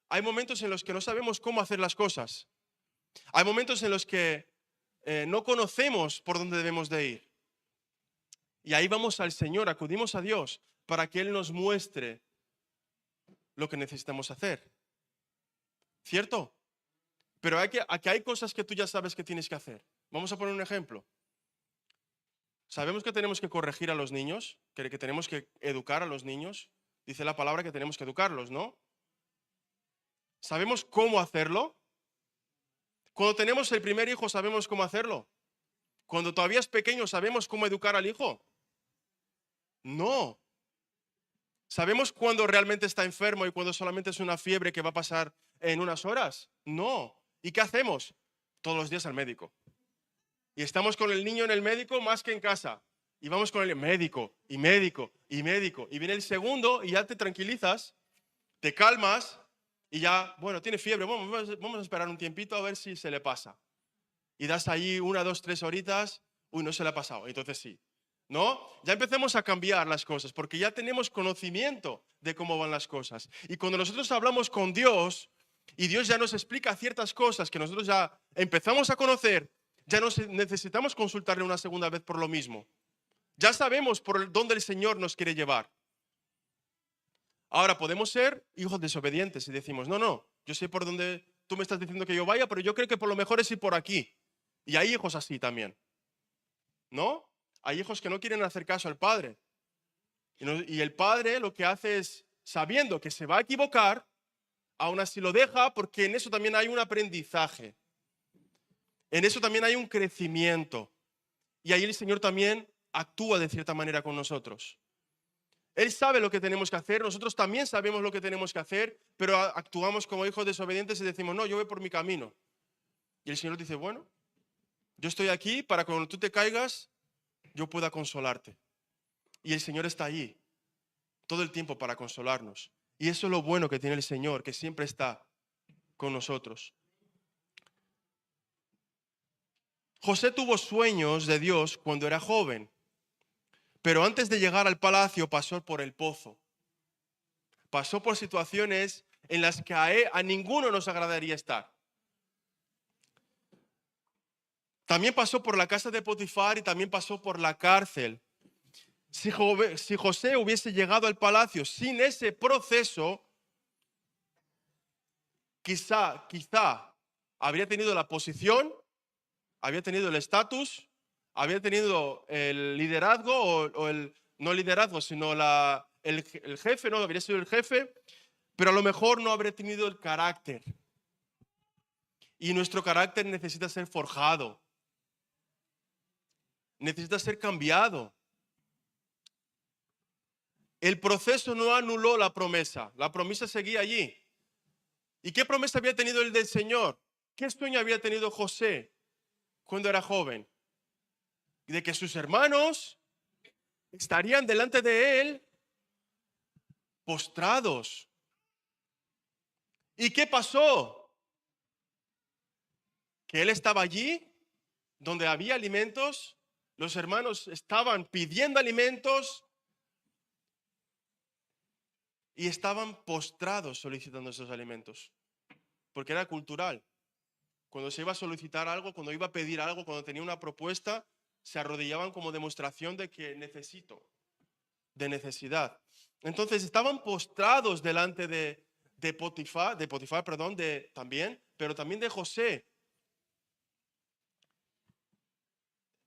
hay momentos en los que no sabemos cómo hacer las cosas. Hay momentos en los que no conocemos por dónde debemos de ir. Y ahí vamos al Señor, acudimos a Dios para que Él nos muestre lo que necesitamos hacer. ¿Cierto? Pero aquí hay cosas que tú ya sabes que tienes que hacer. Vamos a poner un ejemplo. Sabemos que tenemos que corregir a los niños, que tenemos que educar a los niños. Dice la palabra que tenemos que educarlos, ¿no? ¿Sabemos cómo hacerlo? Cuando tenemos el primer hijo, ¿sabemos cómo hacerlo? Cuando todavía es pequeño, ¿sabemos cómo educar al hijo? No. ¿Sabemos cuándo realmente está enfermo y cuándo solamente es una fiebre que va a pasar en unas horas? No. ¿Y qué hacemos? Todos los días al médico. Y estamos con el niño en el médico más que en casa. Y vamos con el médico, y médico, y médico. Y viene el segundo y ya te tranquilizas, te calmas y ya, bueno, tiene fiebre, vamos a esperar un tiempito a ver si se le pasa. Y das ahí 1, 2, 3 horitas, uy, no se le ha pasado, entonces sí. ¿No? Ya empecemos a cambiar las cosas porque ya tenemos conocimiento de cómo van las cosas. Y cuando nosotros hablamos con Dios y Dios ya nos explica ciertas cosas que nosotros ya empezamos a conocer, ya no necesitamos consultarle una segunda vez por lo mismo. Ya sabemos por dónde el Señor nos quiere llevar. Ahora podemos ser hijos desobedientes y decimos, no, yo sé por dónde tú me estás diciendo que yo vaya, pero yo creo que por lo mejor es ir por aquí. Y hay hijos así también, ¿no? Hay hijos que no quieren hacer caso al padre. Y el padre lo que hace es, sabiendo que se va a equivocar, aún así lo deja porque en eso también hay un aprendizaje. En eso también hay un crecimiento. Y ahí el Señor también actúa de cierta manera con nosotros. Él sabe lo que tenemos que hacer, nosotros también sabemos lo que tenemos que hacer, pero actuamos como hijos desobedientes y decimos, no, yo voy por mi camino. Y el Señor dice, bueno, yo estoy aquí para que cuando tú te caigas, yo pueda consolarte. Y el Señor está ahí todo el tiempo para consolarnos. Y eso es lo bueno que tiene el Señor, que siempre está con nosotros. José tuvo sueños de Dios cuando era joven, pero antes de llegar al palacio pasó por el pozo. Pasó por situaciones en las que a ninguno nos agradaría estar. También pasó por la casa de Potifar y también pasó por la cárcel. Si José hubiese llegado al palacio sin ese proceso, quizá habría tenido la posición, había tenido el estatus, había tenido el liderazgo o el, no liderazgo, sino el jefe, ¿no? Habría sido el jefe, pero a lo mejor no habría tenido el carácter. Y nuestro carácter necesita ser forjado, necesita ser cambiado. El proceso no anuló la promesa seguía allí. ¿Y qué promesa había tenido el del Señor? ¿Qué sueño había tenido José cuando era joven? De que sus hermanos estarían delante de él postrados. ¿Y qué pasó? Que él estaba allí, donde había alimentos, los hermanos estaban pidiendo alimentos y estaban postrados solicitando esos alimentos, porque era cultural. Cuando se iba a solicitar algo, cuando iba a pedir algo, cuando tenía una propuesta, se arrodillaban como demostración de que necesito, de necesidad. Entonces estaban postrados delante de Potifar, también, pero también de José.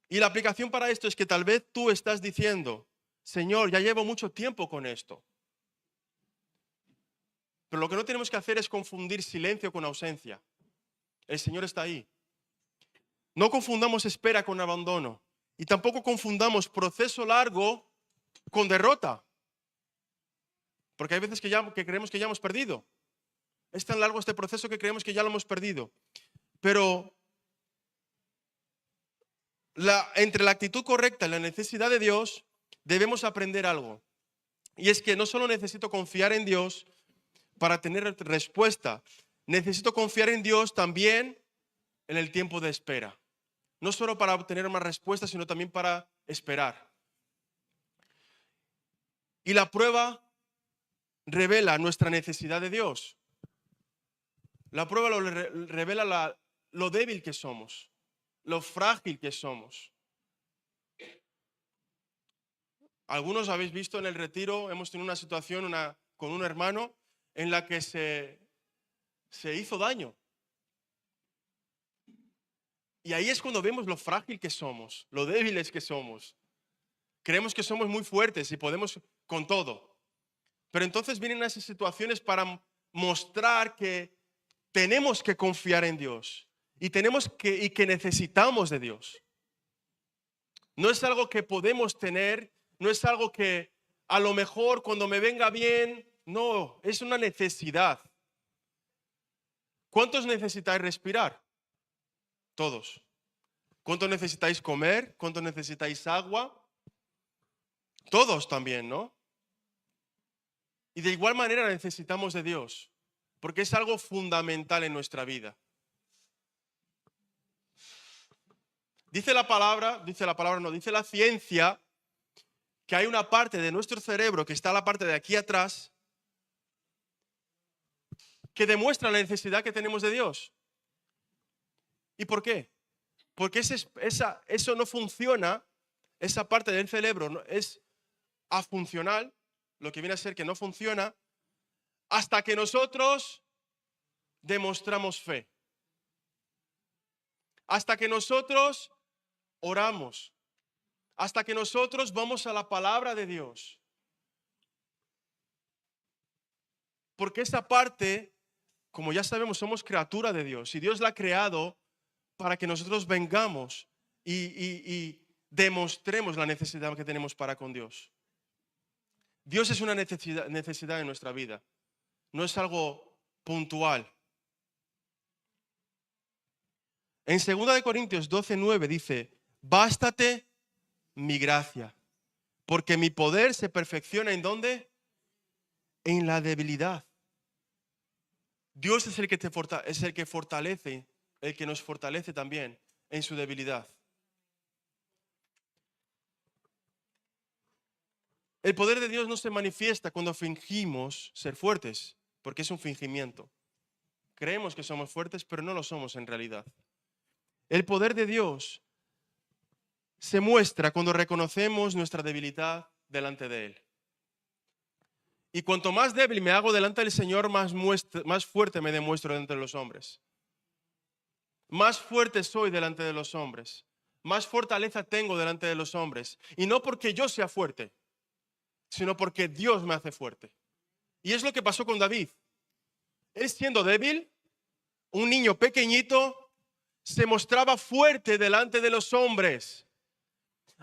Y la aplicación para esto es que tal vez tú estás diciendo, Señor, ya llevo mucho tiempo con esto. Pero lo que no tenemos que hacer es confundir silencio con ausencia. El Señor está ahí. No confundamos espera con abandono. Y tampoco confundamos proceso largo con derrota. Porque hay veces que creemos que ya hemos perdido. Es tan largo este proceso que creemos que ya lo hemos perdido. Pero entre la actitud correcta y la necesidad de Dios, debemos aprender algo. Y es que no solo necesito confiar en Dios para tener respuesta, necesito confiar en Dios también en el tiempo de espera. No solo para obtener más respuestas, sino también para esperar. Y la prueba revela nuestra necesidad de Dios. La prueba revela lo débil que somos, lo frágil que somos. Algunos habéis visto en el retiro, hemos tenido una situación con un hermano en la que se hizo daño. Y ahí es cuando vemos lo frágil que somos, lo débiles que somos. Creemos que somos muy fuertes y podemos con todo. Pero entonces vienen esas situaciones para mostrar que tenemos que confiar en Dios y que necesitamos de Dios. No es algo que podemos tener, no es algo que a lo mejor cuando me venga bien, no, es una necesidad. ¿Cuántos necesitáis respirar? Todos. ¿Cuánto necesitáis comer? ¿Cuánto necesitáis agua? Todos también, ¿no? Y de igual manera necesitamos de Dios, porque es algo fundamental en nuestra vida. Dice la ciencia que hay una parte de nuestro cerebro que está la parte de aquí atrás que demuestra la necesidad que tenemos de Dios. ¿Y por qué? Porque eso no funciona, esa parte del cerebro es afuncional, lo que viene a ser que no funciona, hasta que nosotros demostramos fe. Hasta que nosotros oramos. Hasta que nosotros vamos a la palabra de Dios. Porque esa parte, como ya sabemos, somos criatura de Dios. Y Dios la ha creado para que nosotros vengamos y demostremos la necesidad que tenemos para con Dios. Dios es una necesidad en nuestra vida. No es algo puntual. En 2 Corintios 12:9 dice, bástate mi gracia, porque mi poder se perfecciona ¿en dónde? En la debilidad. Dios es el que fortalece, el que nos fortalece también en su debilidad. El poder de Dios no se manifiesta cuando fingimos ser fuertes, porque es un fingimiento. Creemos que somos fuertes, pero no lo somos en realidad. El poder de Dios se muestra cuando reconocemos nuestra debilidad delante de Él. Y cuanto más débil me hago delante del Señor, más fuerte me demuestro delante de los hombres. Más fuerte soy delante de los hombres. Más fortaleza tengo delante de los hombres. Y no porque yo sea fuerte, sino porque Dios me hace fuerte. Y es lo que pasó con David. Él, siendo débil, un niño pequeñito, se mostraba fuerte delante de los hombres.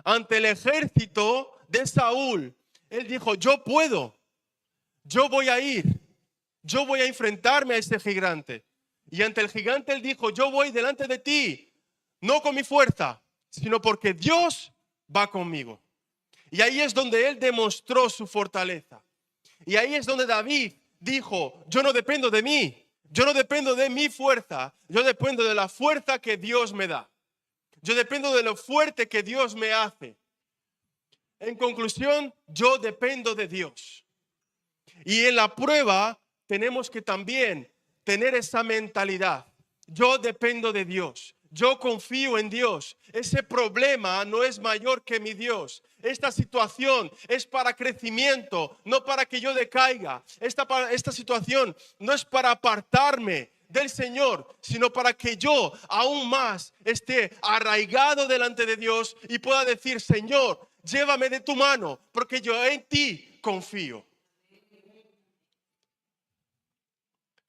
Ante el ejército de Saúl, él dijo: yo puedo, yo voy a ir, yo voy a enfrentarme a este gigante. Y ante el gigante él dijo: yo voy delante de ti, no con mi fuerza, sino porque Dios va conmigo. Y ahí es donde él demostró su fortaleza. Y ahí es donde David dijo: yo no dependo de mí, yo no dependo de mi fuerza, yo dependo de la fuerza que Dios me da. Yo dependo de lo fuerte que Dios me hace. En conclusión, yo dependo de Dios. Y en la prueba tenemos que también tener esa mentalidad. Yo dependo de Dios. Yo confío en Dios. Ese problema no es mayor que mi Dios. Esta situación es para crecimiento, no para que yo decaiga. Esta situación no es para apartarme del Señor, sino para que yo aún más esté arraigado delante de Dios y pueda decir: Señor, llévame de tu mano, porque yo en ti confío.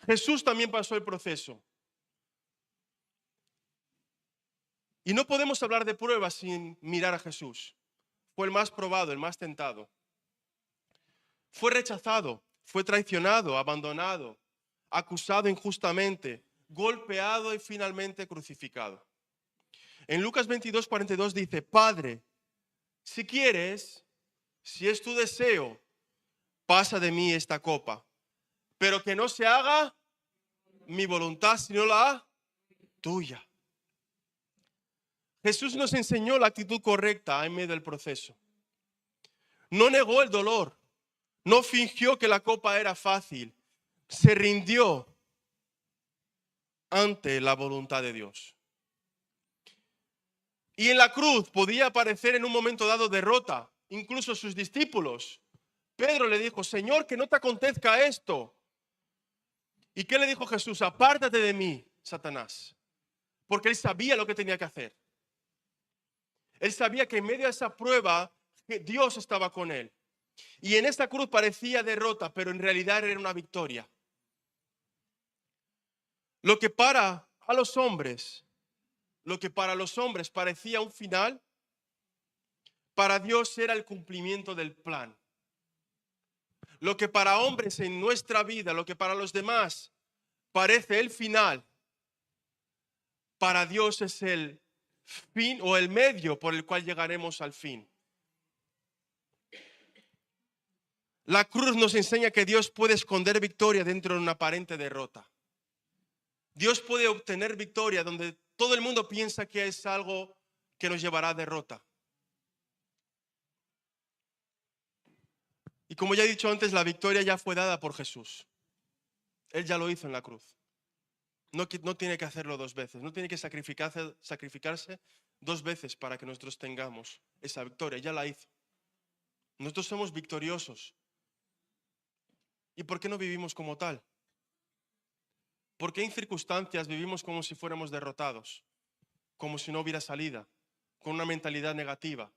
Jesús también pasó el proceso. Y no podemos hablar de pruebas sin mirar a Jesús. Fue el más probado, el más tentado. Fue rechazado, fue traicionado, abandonado, acusado injustamente, golpeado y finalmente crucificado. En Lucas 22:42 dice: Padre, si quieres, si es tu deseo, pasa de mí esta copa, pero que no se haga mi voluntad, sino la tuya. Jesús nos enseñó la actitud correcta en medio del proceso. No negó el dolor, no fingió que la copa era fácil, se rindió ante la voluntad de Dios. Y en la cruz podía aparecer en un momento dado derrota, incluso sus discípulos. Pedro le dijo: Señor, que no te acontezca esto. ¿Y qué le dijo Jesús? Apártate de mí, Satanás. Porque él sabía lo que tenía que hacer. Él sabía que en medio de esa prueba Dios estaba con él. Y en esta cruz parecía derrota, pero en realidad era una victoria. Lo que para los hombres parecía un final, para Dios era el cumplimiento del plan. Lo que para hombres en nuestra vida, lo que para los demás parece el final, para Dios es el fin o el medio por el cual llegaremos al fin. La cruz nos enseña que Dios puede esconder victoria dentro de una aparente derrota. Dios puede obtener victoria donde todo el mundo piensa que es algo que nos llevará a derrota. Y como ya he dicho antes, la victoria ya fue dada por Jesús. Él ya lo hizo en la cruz. No tiene que hacerlo dos veces, no tiene que sacrificarse dos veces para que nosotros tengamos esa victoria, ya la hizo. Nosotros somos victoriosos. ¿Y por qué no vivimos como tal? ¿Por qué en circunstancias vivimos como si fuéramos derrotados? Como si no hubiera salida, con una mentalidad negativa,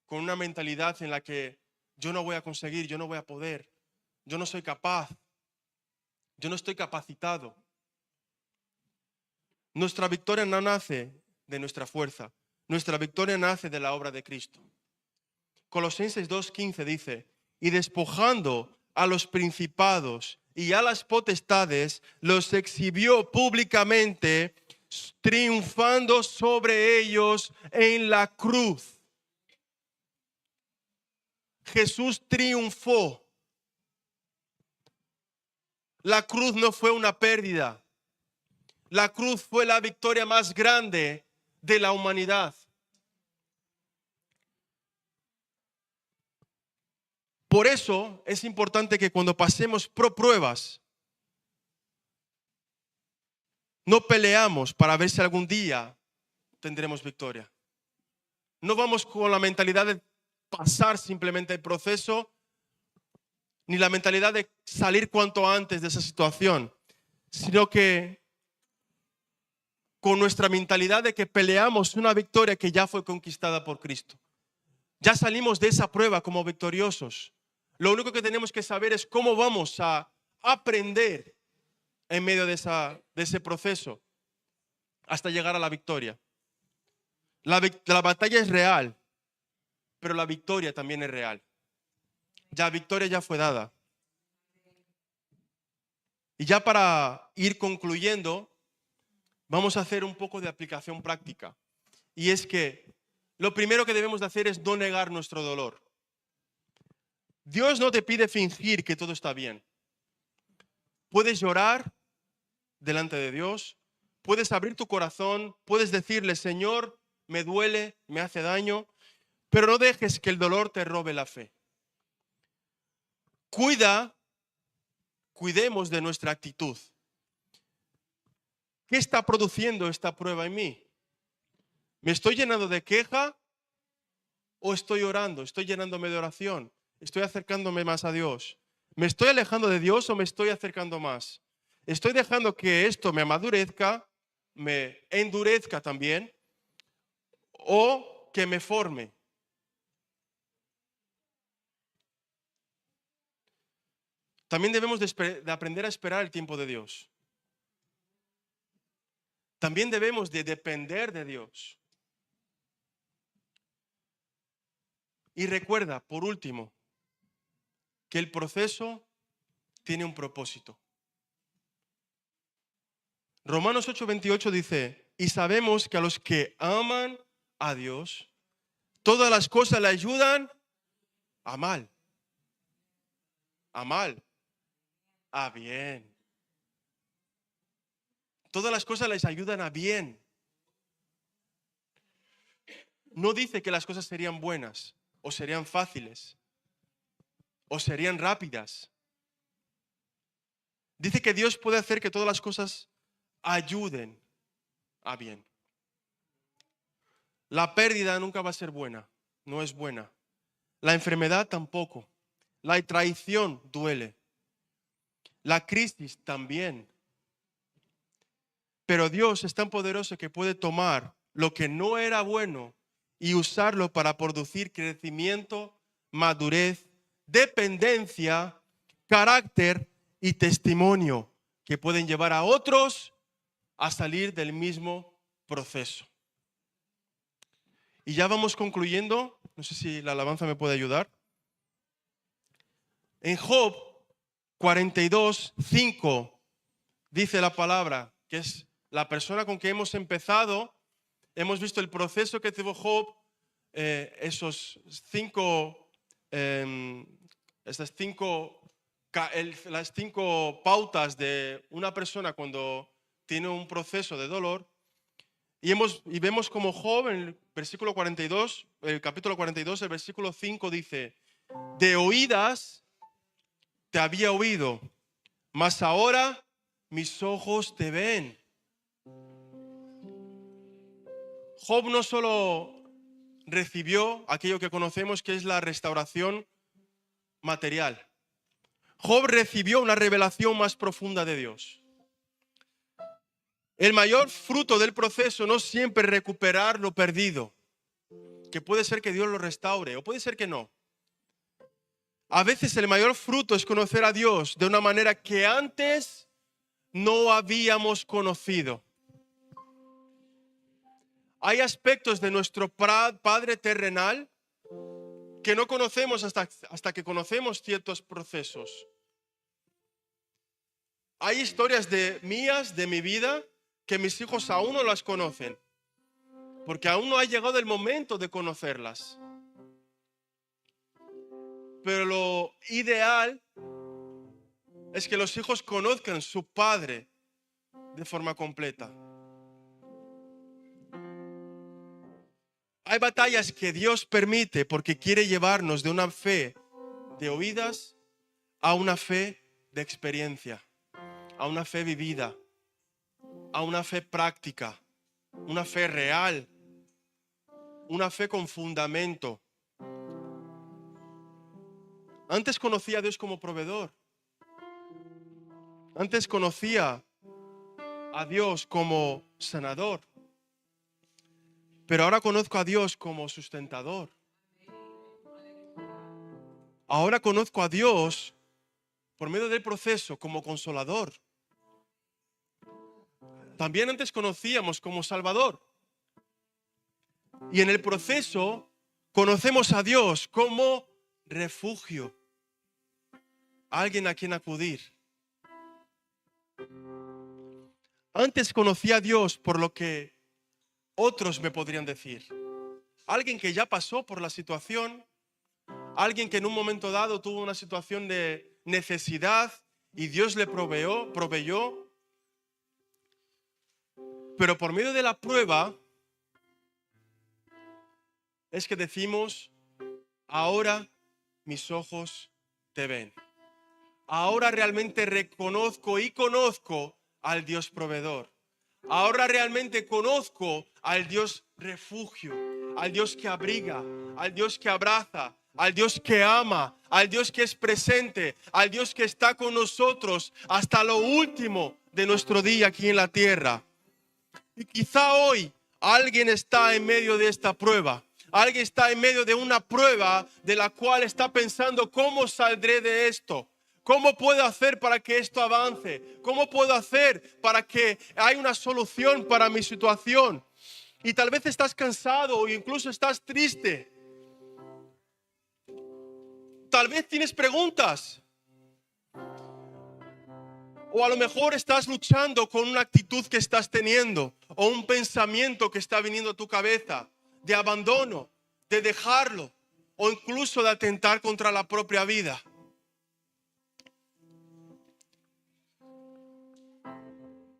con una mentalidad en la que yo no voy a conseguir, yo no voy a poder, yo no soy capaz, yo no estoy capacitado. Nuestra victoria no nace de nuestra fuerza, nuestra victoria nace de la obra de Cristo. Colosenses 2:15 dice: y despojando a los principados y a las potestades, los exhibió públicamente, triunfando sobre ellos en la cruz. Jesús triunfó. La cruz no fue una pérdida. La cruz fue la victoria más grande de la humanidad. Por eso es importante que cuando pasemos por pruebas, no peleamos para ver si algún día tendremos victoria. No vamos con la mentalidad de pasar simplemente el proceso, ni la mentalidad de salir cuanto antes de esa situación, sino que con nuestra mentalidad de que peleamos una victoria que ya fue conquistada por Cristo. Ya salimos de esa prueba como victoriosos. Lo único que tenemos que saber es cómo vamos a aprender en medio de ese proceso hasta llegar a la victoria. La batalla es real, pero la victoria también es real. La victoria ya fue dada. Y ya para ir concluyendo, vamos a hacer un poco de aplicación práctica. Y es que lo primero que debemos de hacer es no negar nuestro dolor. Dios no te pide fingir que todo está bien. Puedes llorar delante de Dios, puedes abrir tu corazón, puedes decirle, Señor, me duele, me hace daño, pero no dejes que el dolor te robe la fe. Cuidemos de nuestra actitud. ¿Qué está produciendo esta prueba en mí? ¿Me estoy llenando de queja o estoy orando? ¿Estoy llenándome de oración? ¿Estoy acercándome más a Dios? ¿Me estoy alejando de Dios o me estoy acercando más? ¿Estoy dejando que esto me amadurezca, me endurezca también o que me forme? También debemos de aprender a esperar el tiempo de Dios. También debemos de depender de Dios. Y recuerda, por último, que el proceso tiene un propósito. Romanos 8:28 dice, y sabemos que a los que aman a Dios, todas las cosas le ayudan a mal. A mal. A bien. Todas las cosas les ayudan a bien. No dice que las cosas serían buenas, o serían fáciles, o serían rápidas. Dice que Dios puede hacer que todas las cosas ayuden a bien. La pérdida nunca va a ser buena, no es buena. La enfermedad tampoco. La traición duele. La crisis también. Pero Dios es tan poderoso que puede tomar lo que no era bueno y usarlo para producir crecimiento, madurez, dependencia, carácter y testimonio que pueden llevar a otros a salir del mismo proceso. Y ya vamos concluyendo. No sé si la alabanza me puede ayudar. En Job 42:5 dice la palabra, que es la persona con que hemos empezado. Hemos visto el proceso que tuvo Job, las 5 pautas de una persona cuando tiene un proceso de dolor. Y vemos como Job en el versículo 42, el capítulo 42, el versículo 5 dice, de oídas te había oído, mas ahora mis ojos te ven. Job no solo recibió aquello que conocemos que es la restauración material. Job recibió una revelación más profunda de Dios. El mayor fruto del proceso no siempre es recuperar lo perdido, que puede ser que Dios lo restaure o puede ser que no. A veces el mayor fruto es conocer a Dios de una manera que antes no habíamos conocido. Hay aspectos de nuestro Padre terrenal que no conocemos hasta que conocemos ciertos procesos. Hay historias mías, de mi vida, que mis hijos aún no las conocen, porque aún no ha llegado el momento de conocerlas. Pero lo ideal es que los hijos conozcan a su Padre de forma completa. Hay batallas que Dios permite porque quiere llevarnos de una fe de oídas a una fe de experiencia, a una fe vivida, a una fe práctica, una fe real, una fe con fundamento. Antes conocía a Dios como proveedor. Antes conocía a Dios como sanador. Pero ahora conozco a Dios como sustentador. Ahora conozco a Dios por medio del proceso como consolador. También antes conocíamos como Salvador. Y en el proceso conocemos a Dios como refugio. Alguien a quien acudir. Antes conocía a Dios por lo que otros me podrían decir. Alguien que ya pasó por la situación, alguien que en un momento dado tuvo una situación de necesidad y Dios le proveyó. Pero por medio de la prueba es que decimos, ahora mis ojos te ven. Ahora realmente reconozco y conozco al Dios proveedor. Ahora realmente conozco al Dios refugio, al Dios que abriga, al Dios que abraza, al Dios que ama, al Dios que es presente, al Dios que está con nosotros hasta lo último de nuestro día aquí en la tierra. Y quizá hoy alguien está en medio de esta prueba. Alguien está en medio de una prueba de la cual está pensando, ¿cómo saldré de esto? ¿Cómo puedo hacer para que esto avance? ¿Cómo puedo hacer para que haya una solución para mi situación? Y tal vez estás cansado o incluso estás triste. Tal vez tienes preguntas. O a lo mejor estás luchando con una actitud que estás teniendo o un pensamiento que está viniendo a tu cabeza de abandono, de dejarlo o incluso de atentar contra la propia vida.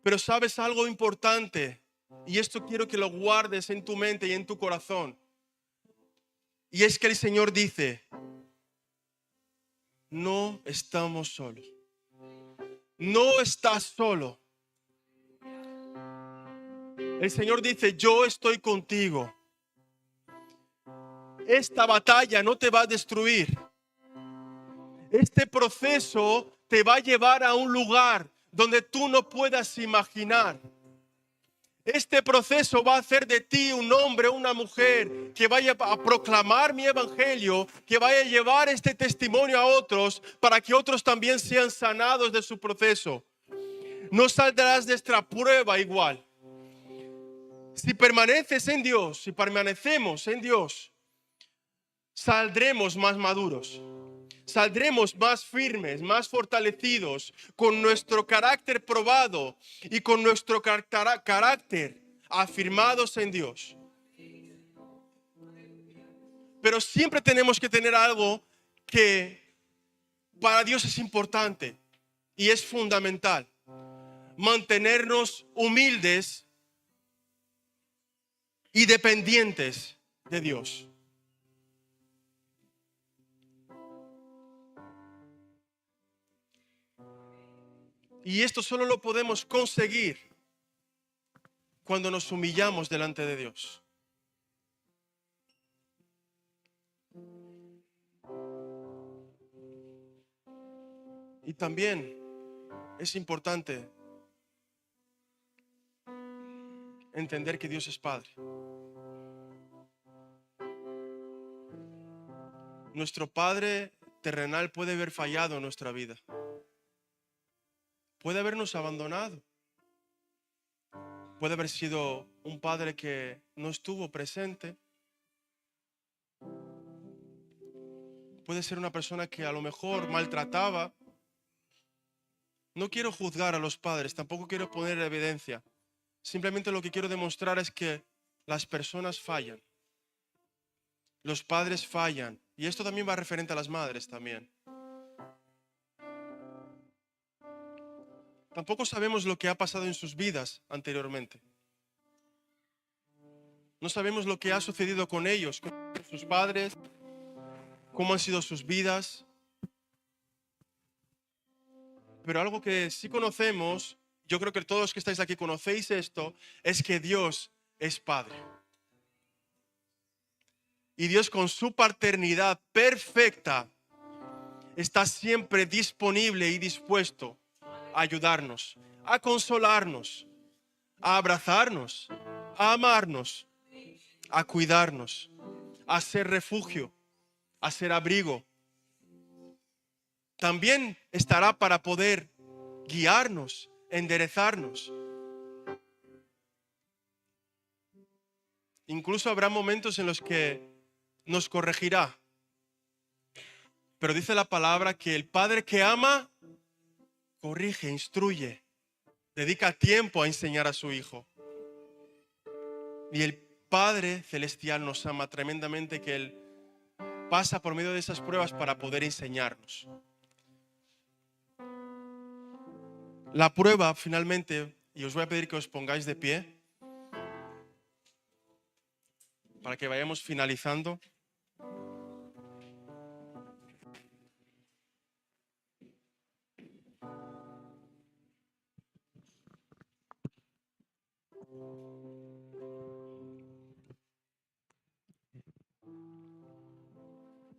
Pero sabes algo importante, y esto quiero que lo guardes en tu mente y en tu corazón. Y es que el Señor dice, no estamos solos. No estás solo. El Señor dice, yo estoy contigo. Esta batalla no te va a destruir. Este proceso te va a llevar a un lugar donde tú no puedas imaginar. Este proceso va a hacer de ti un hombre o una mujer que vaya a proclamar mi evangelio, que vaya a llevar este testimonio a otros para que otros también sean sanados de su proceso. No saldrás de esta prueba igual. Si permaneces en Dios, si permanecemos en Dios, saldremos más maduros. Saldremos más firmes, más fortalecidos, con nuestro carácter probado y con nuestro carácter afirmados en Dios. Pero siempre tenemos que tener algo que para Dios es importante y es fundamental. Mantenernos humildes y dependientes de Dios. Y esto solo lo podemos conseguir cuando nos humillamos delante de Dios. Y también es importante entender que Dios es Padre. Nuestro Padre terrenal puede haber fallado en nuestra vida. Puede habernos abandonado. Puede haber sido un padre que no estuvo presente. Puede ser una persona que a lo mejor maltrataba. No quiero juzgar a los padres, tampoco quiero poner evidencia. Simplemente lo que quiero demostrar es que las personas fallan. Los padres fallan. Y esto también va referente a las madres también. Tampoco sabemos lo que ha pasado en sus vidas anteriormente. No sabemos lo que ha sucedido con ellos, con sus padres, cómo han sido sus vidas. Pero algo que sí conocemos, yo creo que todos los que estáis aquí conocéis esto, es que Dios es Padre. Y Dios con su paternidad perfecta está siempre disponible y dispuesto a ayudarnos, a consolarnos, a abrazarnos, a amarnos, a cuidarnos, a ser refugio, a ser abrigo. También estará para poder guiarnos, enderezarnos. Incluso habrá momentos en los que nos corregirá. Pero dice la palabra que el padre que ama, corrige, instruye, dedica tiempo a enseñar a su hijo. Y el Padre Celestial nos ama tremendamente, que Él pasa por medio de esas pruebas para poder enseñarnos. La prueba, finalmente, y os voy a pedir que os pongáis de pie para que vayamos finalizando.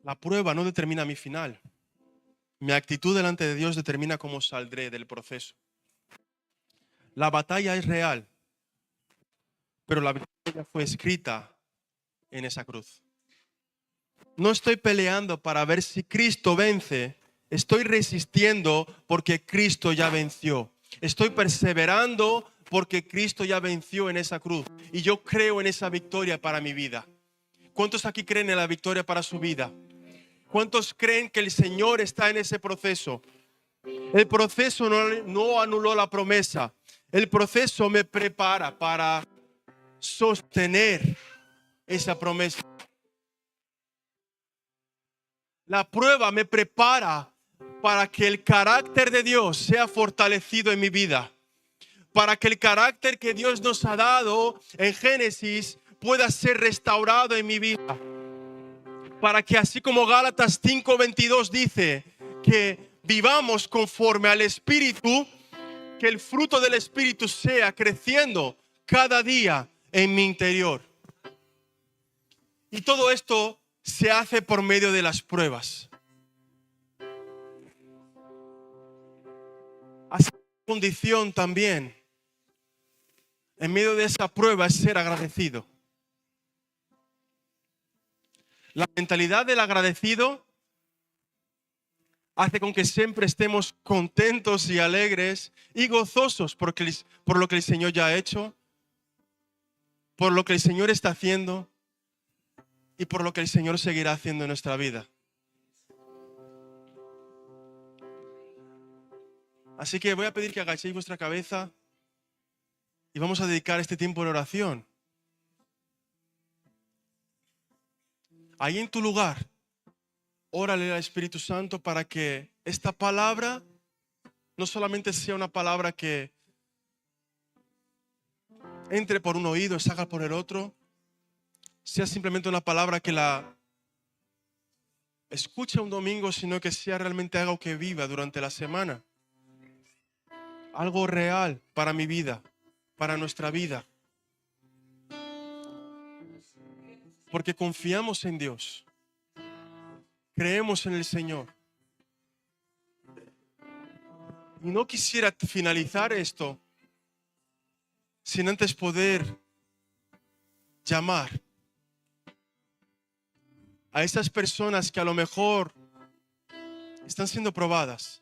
La prueba no determina mi final. Mi actitud delante de Dios determina cómo saldré del proceso. La batalla es real, pero la victoria fue escrita en esa cruz. No estoy peleando para ver si Cristo vence. Estoy resistiendo porque Cristo ya venció. Estoy perseverando porque Cristo ya venció en esa cruz. Y yo creo en esa victoria para mi vida. ¿Cuántos aquí creen en la victoria para su vida? ¿Cuántos creen que el Señor está en ese proceso? El proceso no anuló la promesa. El proceso me prepara para sostener esa promesa. La prueba me prepara para que el carácter de Dios sea fortalecido en mi vida. Para que el carácter que Dios nos ha dado en Génesis pueda ser restaurado en mi vida. Para que así como Gálatas 5:22 dice que vivamos conforme al Espíritu, que el fruto del Espíritu sea creciendo cada día en mi interior. Y todo esto se hace por medio de las pruebas. Así que la condición también en medio de esa prueba es ser agradecido. La mentalidad del agradecido hace con que siempre estemos contentos y alegres y gozosos por lo que el Señor ya ha hecho, por lo que el Señor está haciendo y por lo que el Señor seguirá haciendo en nuestra vida. Así que voy a pedir que agachéis vuestra cabeza y vamos a dedicar este tiempo en oración. Ahí en tu lugar, órale al Espíritu Santo para que esta palabra no solamente sea una palabra que entre por un oído y salga por el otro, sea simplemente una palabra que la escuche un domingo, sino que sea realmente algo que viva durante la semana. Algo real para mi vida, para nuestra vida. Porque confiamos en Dios. Creemos en el Señor. Y no quisiera finalizar esto sin antes poder llamar a esas personas que a lo mejor están siendo probadas.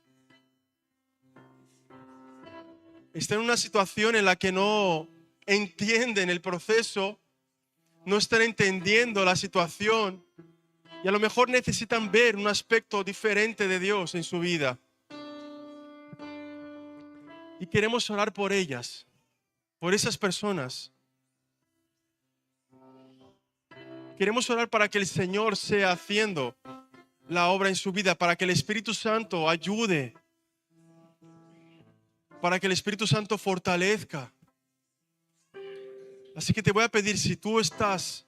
Están en una situación en la que no entienden el proceso, no están entendiendo la situación y a lo mejor necesitan ver un aspecto diferente de Dios en su vida. Y queremos orar por ellas, por esas personas. Queremos orar para que el Señor sea haciendo la obra en su vida, para que el Espíritu Santo ayude, para que el Espíritu Santo fortalezca. Así que te voy a pedir, si tú estás